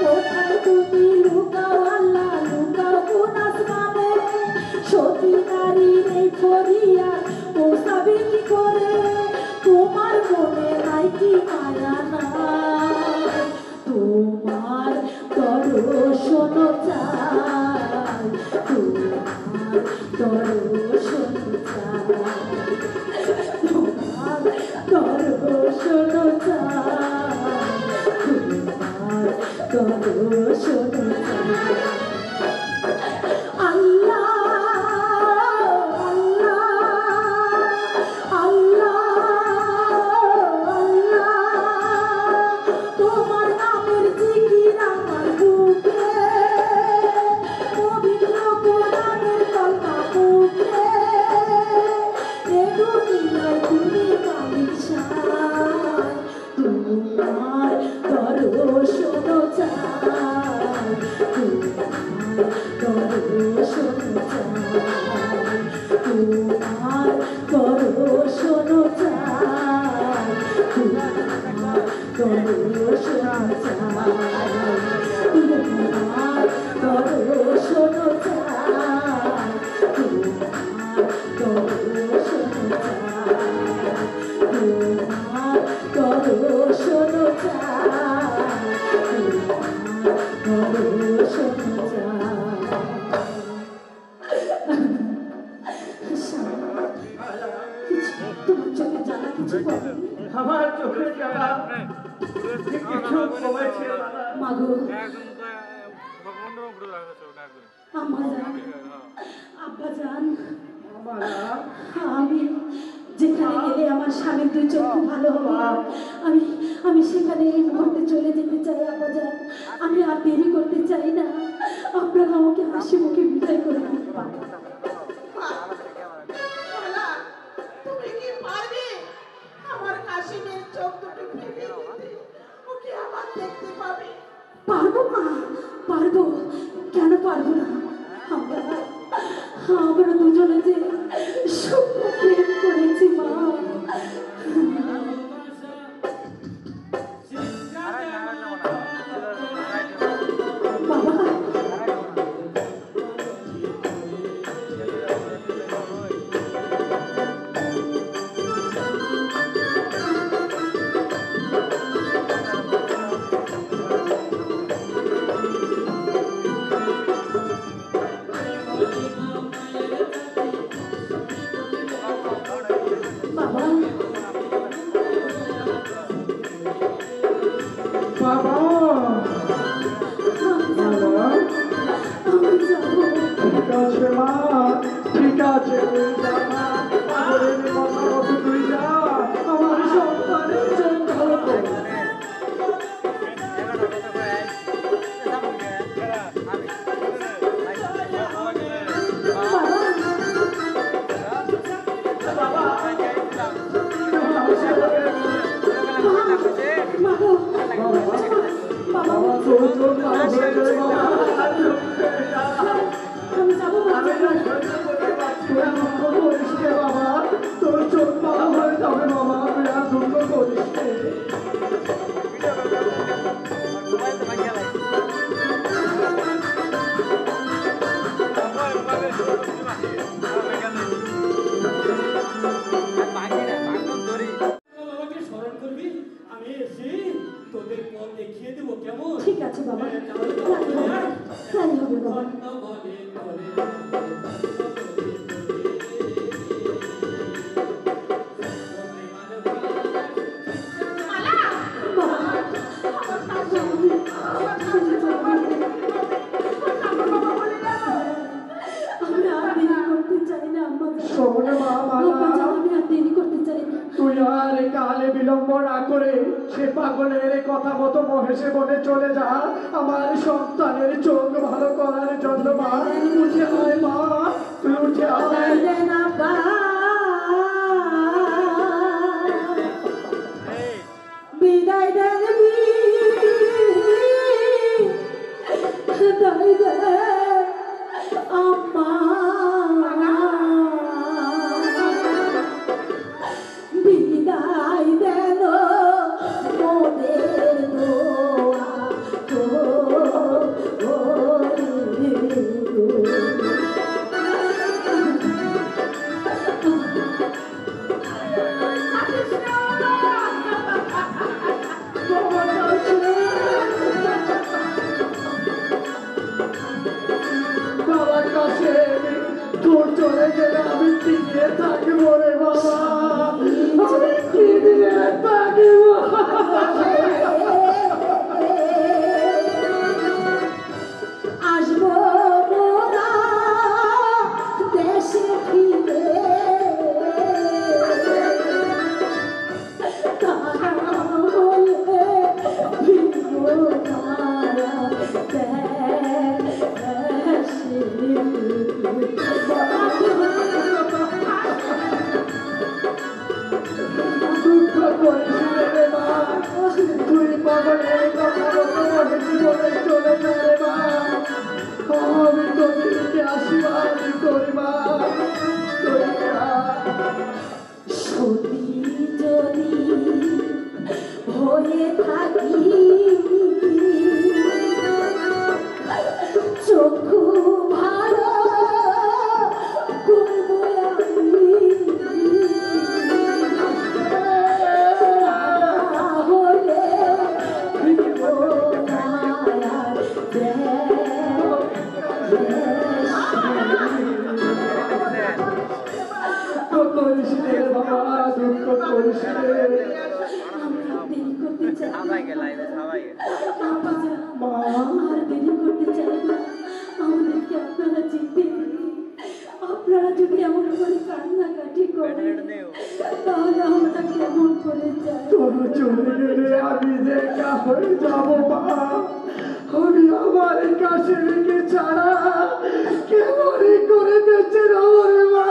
কোথায় তুমি লুকাও আল্লাহ, লুকাও কোন আসমানে, সতী নারীর এই ফরিয়া পৌঁছাবে কি করে? তোমার মনে নাই কি মায়া নাই, তোমার দর্শন চাই, তোমার দর্শন চাই, তোমার দর্শন চাই, তোমার দর্শন চাই। আল্লাহ আল্লাহ আল্লাহ তোমার নামের জিকির আমার বুকে, পবিত্র কোরআনের কলমা মুখে, এ দুনিয়ায় তুমি মালিক শাহ। তোমার দর্শন চাই, তোমার দর্শন চাই, তোমার দর্শন চাই, তোমার দর্শন চাই, তোমার দর্শন চাই। জ্বালা কিছু কমেছে বাবা। মাগো একদম ভগবানের উপরে রাখছে ওটা একদম আম্মা জান আব্বা জান বাবা আমি যেখানে গেলে আমার স্বামীর দুই চক্ষু ভালো হবে আমি আমি সেখানে এই মুহূর্তে চলে যেতে চাই আব্বা জান। আমি আর দেরি করতে চাই না, আপনারা আমাকে হাসি মুখে বিদায় করে দিন। মালা, তুমি কি পারবে আমার কাশিমের চোখ দুটো ফেলে দিতে? ওকে আবার দেখতে পাবে। পারবো মা, পারবো, কেন পারবো না? আমরা দুজনে যে সূক্ষ্ম প্রেম করেছি মা। বাবা বাবা ঠিক আছে মা, ঠিক আছে তুই যা মা, পাগলের কথা মতো তুই যা, আমার সন্তানের চোখ ভালো কর। বাবা তোর চোখ ভালো হয়ে যাবে বাবা। আমি যাবো আমি না সহ্য করতে পারছি না, দুঃখ করিস নে বাবা, তোর চোখ ভালো হয়ে যাবে বাবা, তুই আর দুঃখ করিস নে। বাবাকে স্মরণ করবি, আমি এসে তোদের পথ দেখিয়ে দেবো কেমন? ঠিক আছে বাবা, তাই হবে বাবা। শোন মা মালা, আমি আর দেরি করতে চাই না। তুই আর কালে বিলম্ব না করে সে পাগলের কথা মতো মহেশে বনে চলে যা, আমার সন্তানের চোখ ভালো করার জন্য মা। উঠে আয় মা, তুই উঠে আয়। বিদায় দেবি আম্মা, বিদায় দেন মোদের দোয়া বাবার কাছে তোর চলে গেলে আমি টিকে থাকবো রে বাবা, আমি টিকে থাকবো। আসবো মোরা দেশে ফিরে, তারা বলে ভিড়ো মারা দেশে দুঃখ করিস রে মা, তুই পাগলের কথা মতো মনে জীবনে চলে যা রে মা, আমি তোদেরকে আশীর্বাদ করি মা, তুই যা। সতী যদি হয়ে থাকি চক্ষু ভালো করবো আমি, হলে দুঃখ করিস রে বাবা, দুঃখ করিস রে। আমি আর দেরি করতে চাই না। সবাই গেল লাইভে সবাই গেল আব্বাজান, আর দেরি করতে চাই না। আমাদেরকে আপনারা যেতে দিন। আপনারা যদি এমন করে কান্নাকাটি করেন তাহলে আমরা কেমন করে যাই? তোরা চলে গেলে আমি একা হয়ে যাবো মা। আমি আমার কাশিকে ছাড়া কেমনই করে বেঁচে রবো রে মা।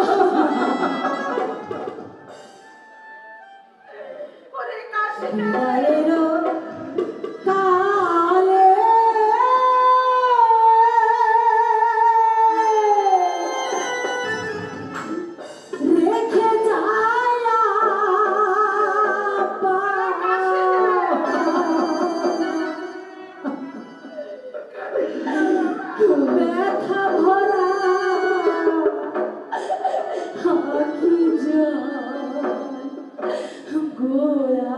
ওরে কাশিটা বিদায়েরও কালে রেখে যায় আব্বা। ব্যথা ভরা আঁখি জল গোয়া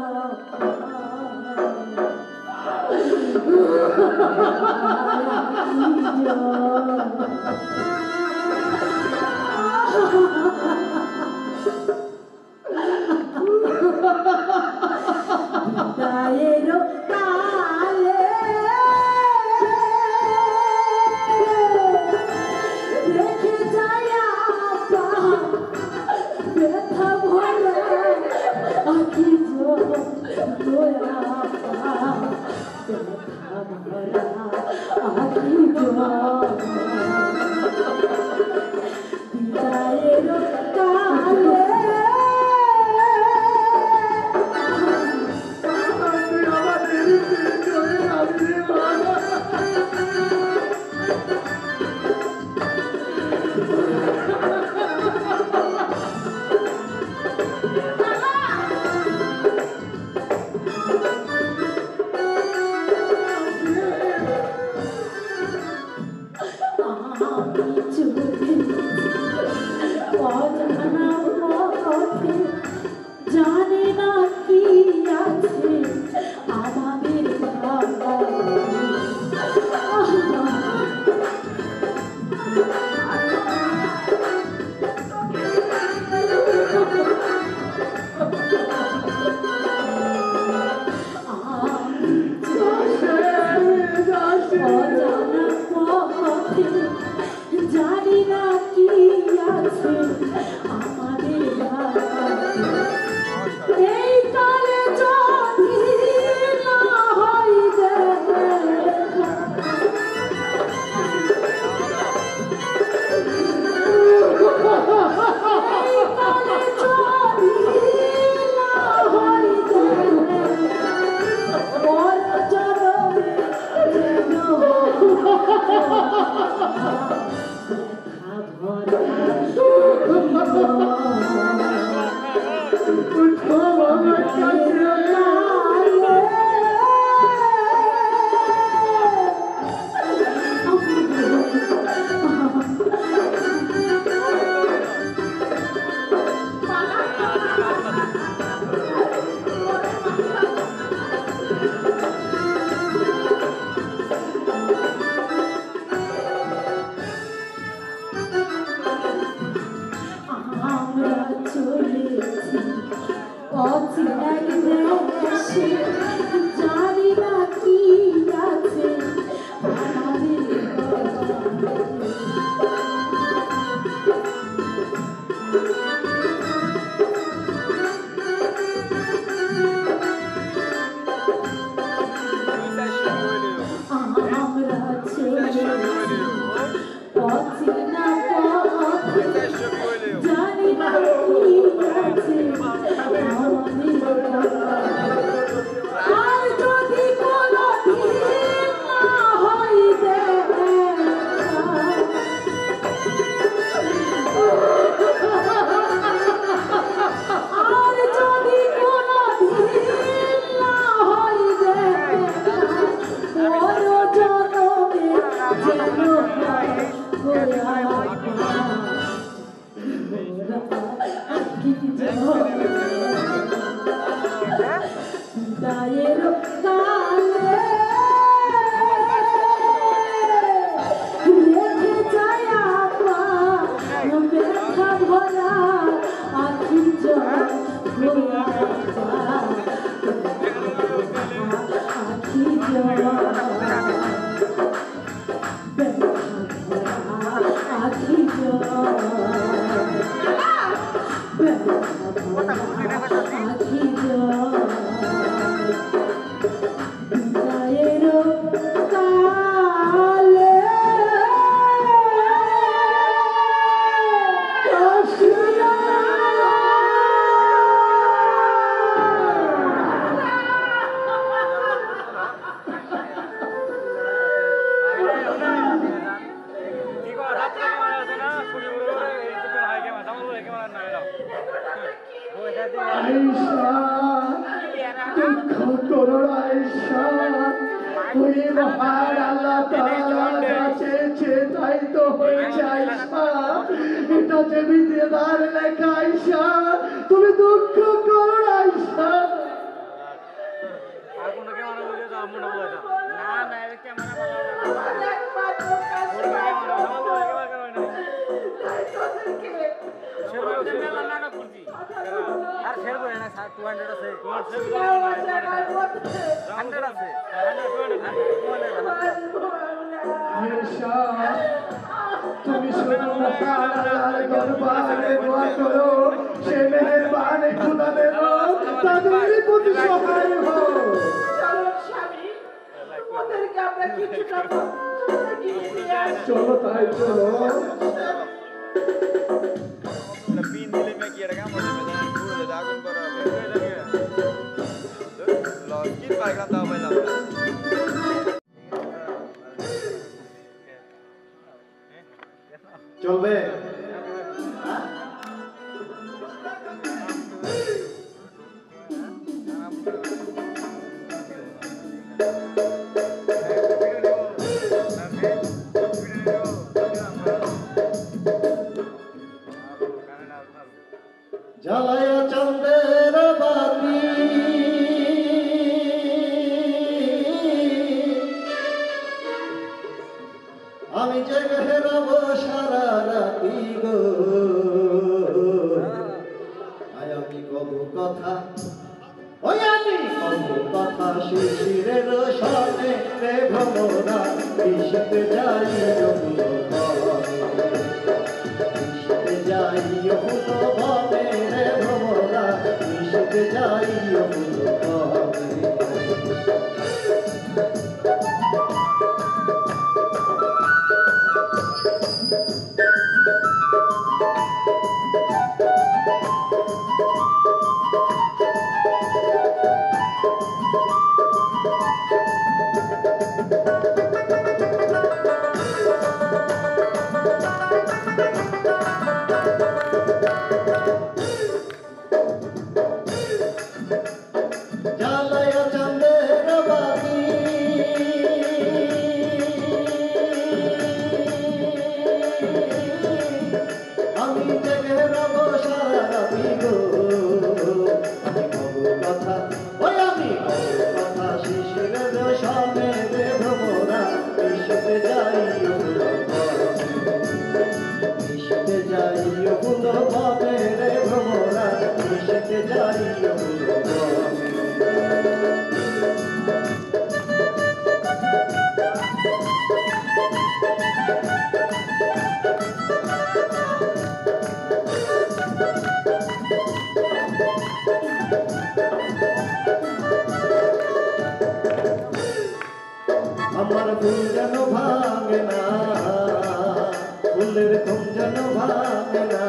বিদায়েরও কালে রেখে যায় আব্বা। ব্যথা ভরা আঁখি জল গোয়া ব্যথা ভরা আঁখি জল বিদায়েরও কালে তুই আমাদের ছেড়ে চলে যাবি রে মা। আমি চলে অজানা পথে জানি না কি আছে আমাদের অজানা পথে জানি না কি আছে আমাদের এই কালে যদি না হয় দেখা এই কালে যদি না হয় দেখা পর জনমে যেন আমরা চলেছি পথে এক দেশে জানি না কি আছে আমাদের আমরা চলেছি পথে না পথে জানি না কি আছে আমাদের আর যদি কোনো দিন না হয় আর যদি কোনো দিন না হয় বড় জনমে যেন বিদায়ের কালে রেখে যায় আপা ব্যথা ভরা আখি জল আয়েশা দুঃখ করো আয়েশা ওই মহান আল্লাহ তাআলার কাছে তাই তো হয়েছে আয়েশা এটা যে বিধানের লেখা আয়েশা তুমি দুঃখ করো আয়েশা আর কোনো ক্যামেরা বলে দাও আমুনা বলে দাও না না এটা ক্যামেরা বলে আমার একমাত্র আর শেয়ার করে না 200 আছে তোমার শেয়ার করে 100 আছে 100 তুমি শুধু মহান আল্লাহর দরবারে দোয়া করো সে মেহেরবান খোদা দেব তাদের প্রতি সহায় হও চলো স্বামী ওদেরকে আমরা কিছুটা চলো তাই চলো पिन दिले में किया रखा मुझे पता है पूरा जागरण करो लो किन पाएगा तो भाई ला চলবে জ্বালায়া চন্দ্রের বাতি আমি জেগে হেরাব সারা রাতি গো আমি কব কথা ওই আমি কব কথা শিশিরের সনে রে ভ্রমরা বিশতে যাই যাইও ফুল ভবে রে ভ্রমরা বিশতে যাইও ফুল ভবে আমার ফুল যেন ভাঙে না ফুলের ঘুম যেন ভাঙে না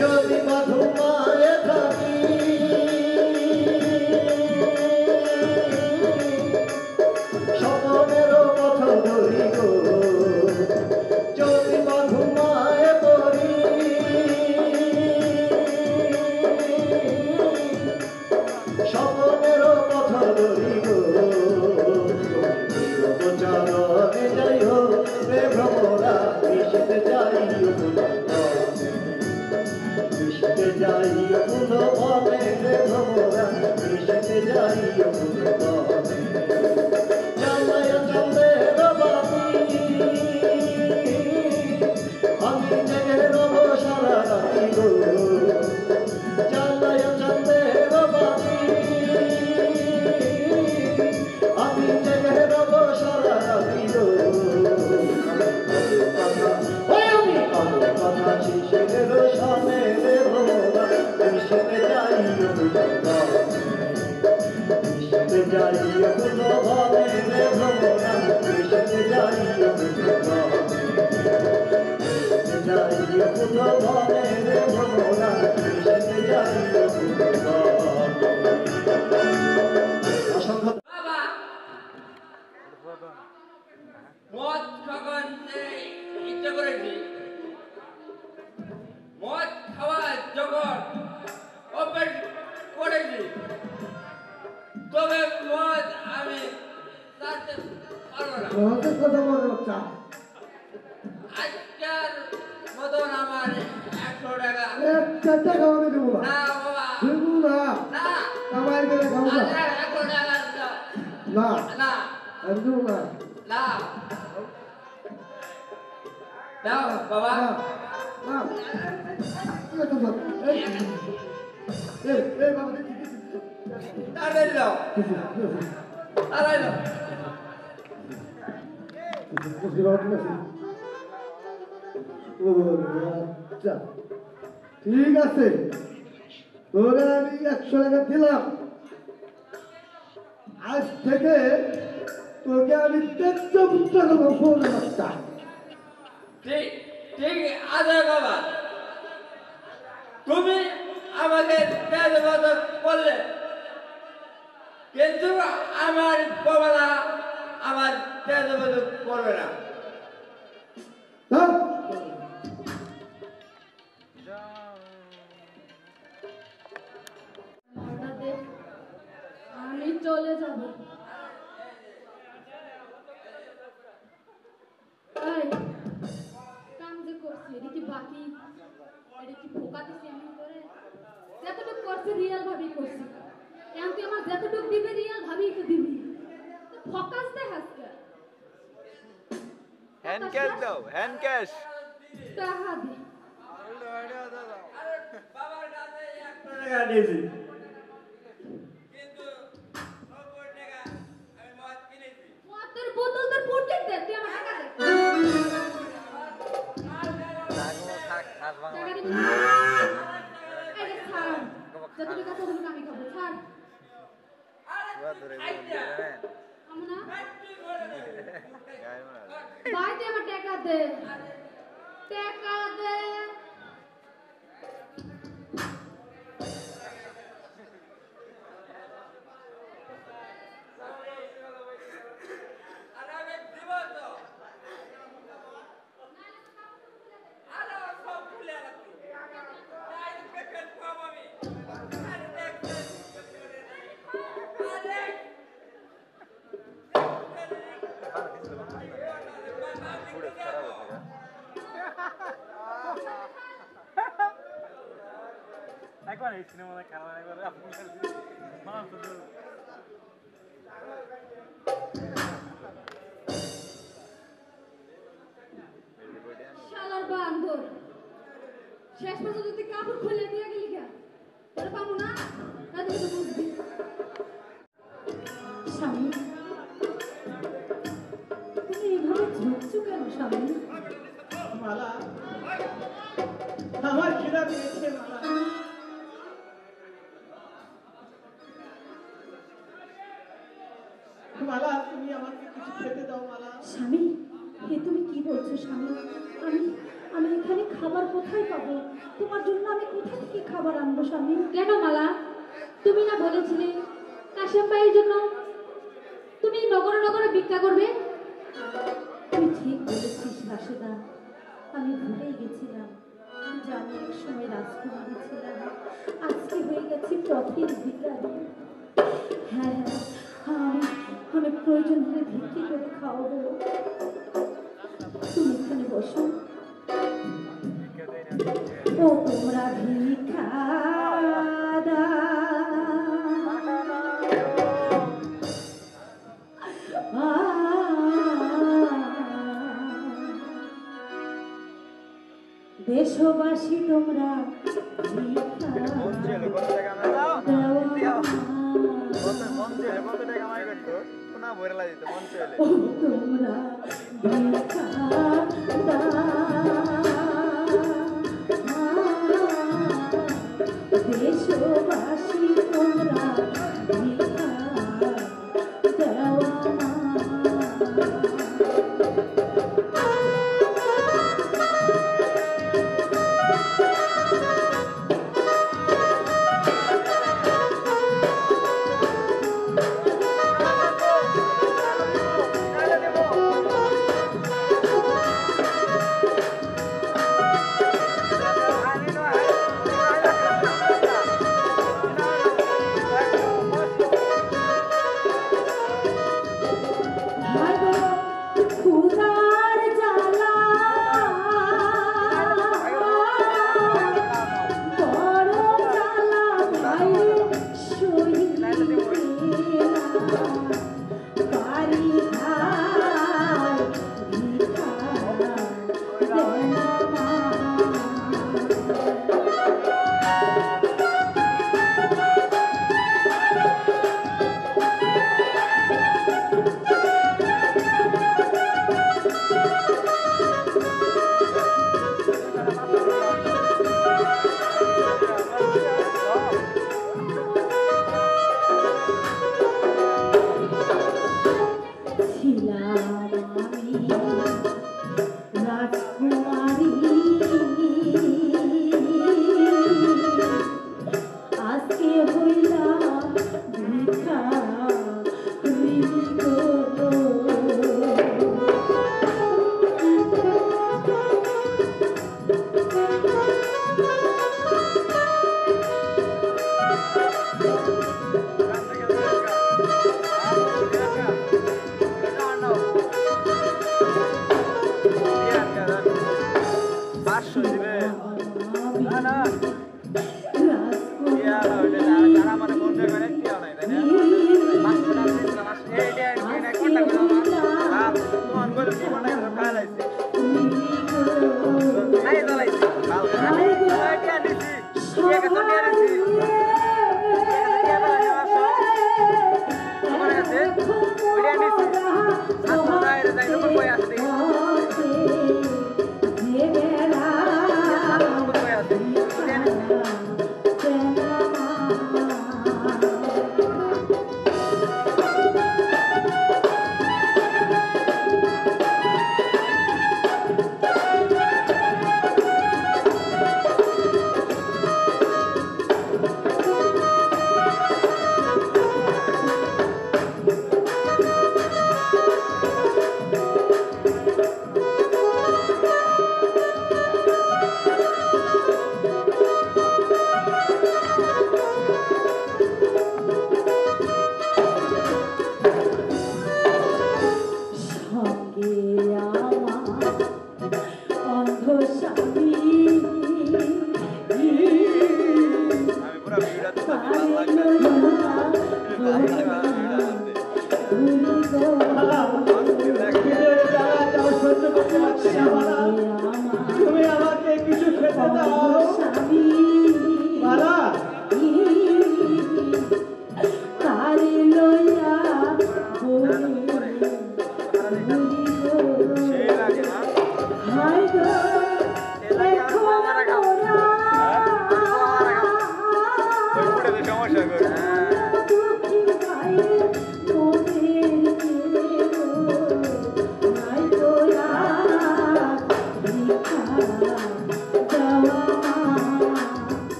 যদি মধুমায়ে থাকি স্বপ্নেরও পথ ধরি গো যদি মধুমায়ে পড়ি স্বপ্নেরও পথ ধরি গো চরণে যাই হো রে ভ্রমরা মিশতে যাইও মিশতে যাইও ফুল বনে রে ভ্রমরা মিশতে যাইও ফুল বনে জ্বালায়া চন্দ্রের বাতি আমি জেগে রব সারা রাতি গো জ্বালায়া চন্দ্রের বাতি আমি জেগে রব সারা রাতি গো আমি কব কথা শিশিরের সনে রে ভ্রমরা মিশতে যাইও ফুল বনে মিশতে রাখতে পারবো না। তোমাকে কত বড় বাচ্চা আজকের মতন আমার 100 টাকা। 1 টাকা আমি দেবো না না বাবা, দেবো না না, কামাই করে খাবো না আজকে 100 টাকা দাও। না না, আমি দেবো না না, দাও বাবা। না না এটা তো এই বাবা দেখি তাড়াতাড়ি দাও, তাড়াতাড়ি দাও। আচ্ছা ঠিক আছে তোরে আমি 100 টাকা দিলাম আজ থেকে তোকে আমি 300 টাকা ফোন রাখতা ঠিক ঠিক আছে বাবা, তুমি আমাকে তেজ মতো বললে, কিন্তু আমার বাবারা আমার তেজ মতো করবে না। আমি চলে যাব। এই কাম যে করছি এটা কি বাকি, এটা কি ফোকা দিছি আমি করে? যতটুক করছি রিয়েল ভাবেই করছি। এখন তুই আমার যতটুক দিবে রিয়েল ভাবেই তো দিবি। ফোকাস দে হাসকে। হ্যান্ড ক্যাশ দাও, হ্যান্ড ক্যাশ। টাকা দে। বাবার কাছে 100 টাকা দিয়েছি, কিন্তু 90 টাকা আমি মদ কিনেছি। মদের বোতল তোর পুটকে দে, তুই আমার টাকা দে। থাক থাক বাংলা টাকা দিবি না? এই যে ছাড়। যতটুকু আছে ততটুকু আমি খাবো, ছাড়। ধরে আমনা গায়ে মারা ভাই তুই আমার টাকা দে, টাকা দে। আর আমি দিব তো, আর সব ভুলে রাখি। তাই পেছন পাব আমি। আর দেখছেন, আরে পুরো খারাপ হয়ে গেল। একবার এই সিনেমাটা খেলা একবার আপনি মাফ করুন। শালার বান্দর, শেষ পর্যন্ত তুই কাপড় খুলে দিয়ে গেলি কে? তোর পাবো না, তাহলে তো বুঝবি। স্বামী তুমি এইভাবে ঝুঁকছো কেন স্বামী? মালা আমার খিদা পেয়েছে মালা। মালা তুমি আমাকে কিছু খেতে দাও মালা। স্বামী এ তুমি কি বলছো স্বামী? আমি আমি এখানে খাবার কোথায় পাবো? তোমার জন্য আমি কোথা থেকে খাবার আনবো স্বামী? কেন মালা, তুমি না বলেছিলে কাশেম ভাইয়ের জন্য তুমি নগরে নগরে ভিক্ষা করবে? তুই ঠিক বলেছিস রাশেদা, আমি ভুলেই গেছিলাম যে আমি এক সময় রাজকুমারী ছিলাম, আজকে হয়ে গেছি পথের ভিখারি। হ্যাঁ হ্যাঁ আমি প্রয়োজন হলে ভিক্ষি করে খাওয়াবো। তুমি এখানে বসো। ও তোমরা ভিক্ষা দেশবাসী তোমরা দেশবাসী তোমরা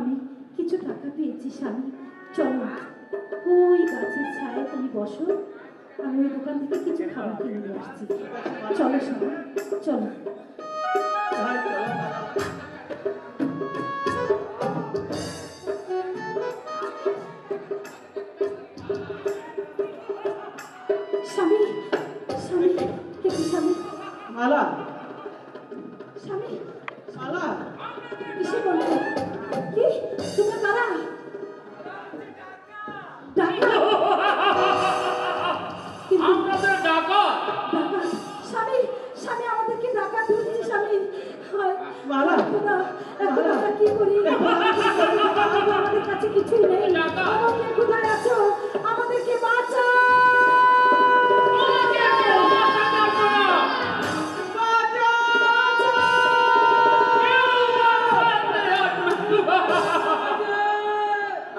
আমি কিছু টাকা পেয়েছি স্বামী, চলো ওই গাছের ছায়ায় তুমি বসো, আমি ওই দোকান থেকে কিছু খাবার কিনে নিয়ে আসছি। চলো স্বামী, চলো। স্বামী, স্বামী, কে কি স্বামী? মালা, স্বামী, মালা, কিসে বলছো? কি তোমরা কারা? ডাকাত? কিন্তু আপনাদের ডাকাত ডাকাত? স্বামী, স্বামী আমাদেরকে ডাকাত ধরেছে স্বামী। হায়, মালা, খোদা, এখন আমরা কি করি? আমাদের কাছে কিছুই নেই। আমাকে কোথায় আছো? আমাদেরকে বাঁচাও!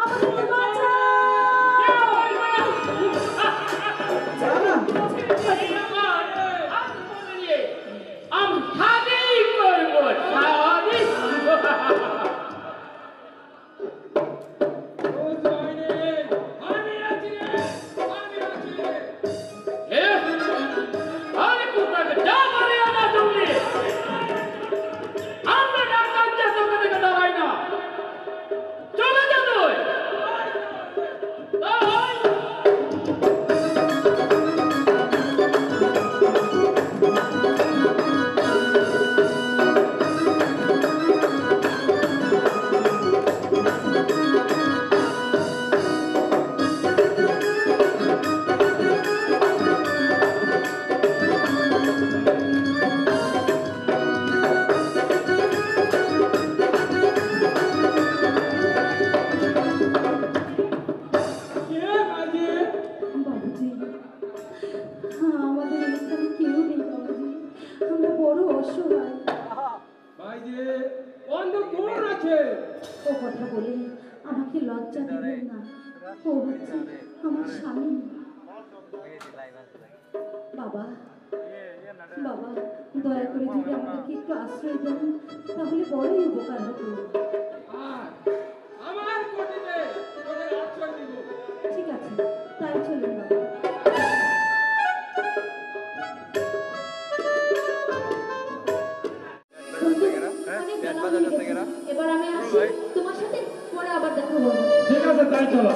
আমাদেরকে বাঁচাও! আমি শাদি করবো, শাদি। আরে কোথায় যা বলে না তুমি? আমরা ডাকাতদের তোকে দেখে দাঁড়াই না, চলে যা তুই। বাবুজি, আমাদের এখানে কেউ নেই বাবুজি, আমরা বড় অসহায়। ও কথা বলে আমাকে লজ্জা দিবেন না, ও হচ্ছে আমার স্বামী। বাবা, বাবা, দয়া করে যদি আমাদেরকে একটু আশ্রয় দেন তাহলে বড়ই উপকার হতো। ঠিক আছে, তাই চলুন বাবা। বন্ধু, অনেক বেলা হয়ে গেছে। এবার আমি আসি, তোমার সাথে পরে আবার দেখা হবে। ঠিক আছে, তাই চলো।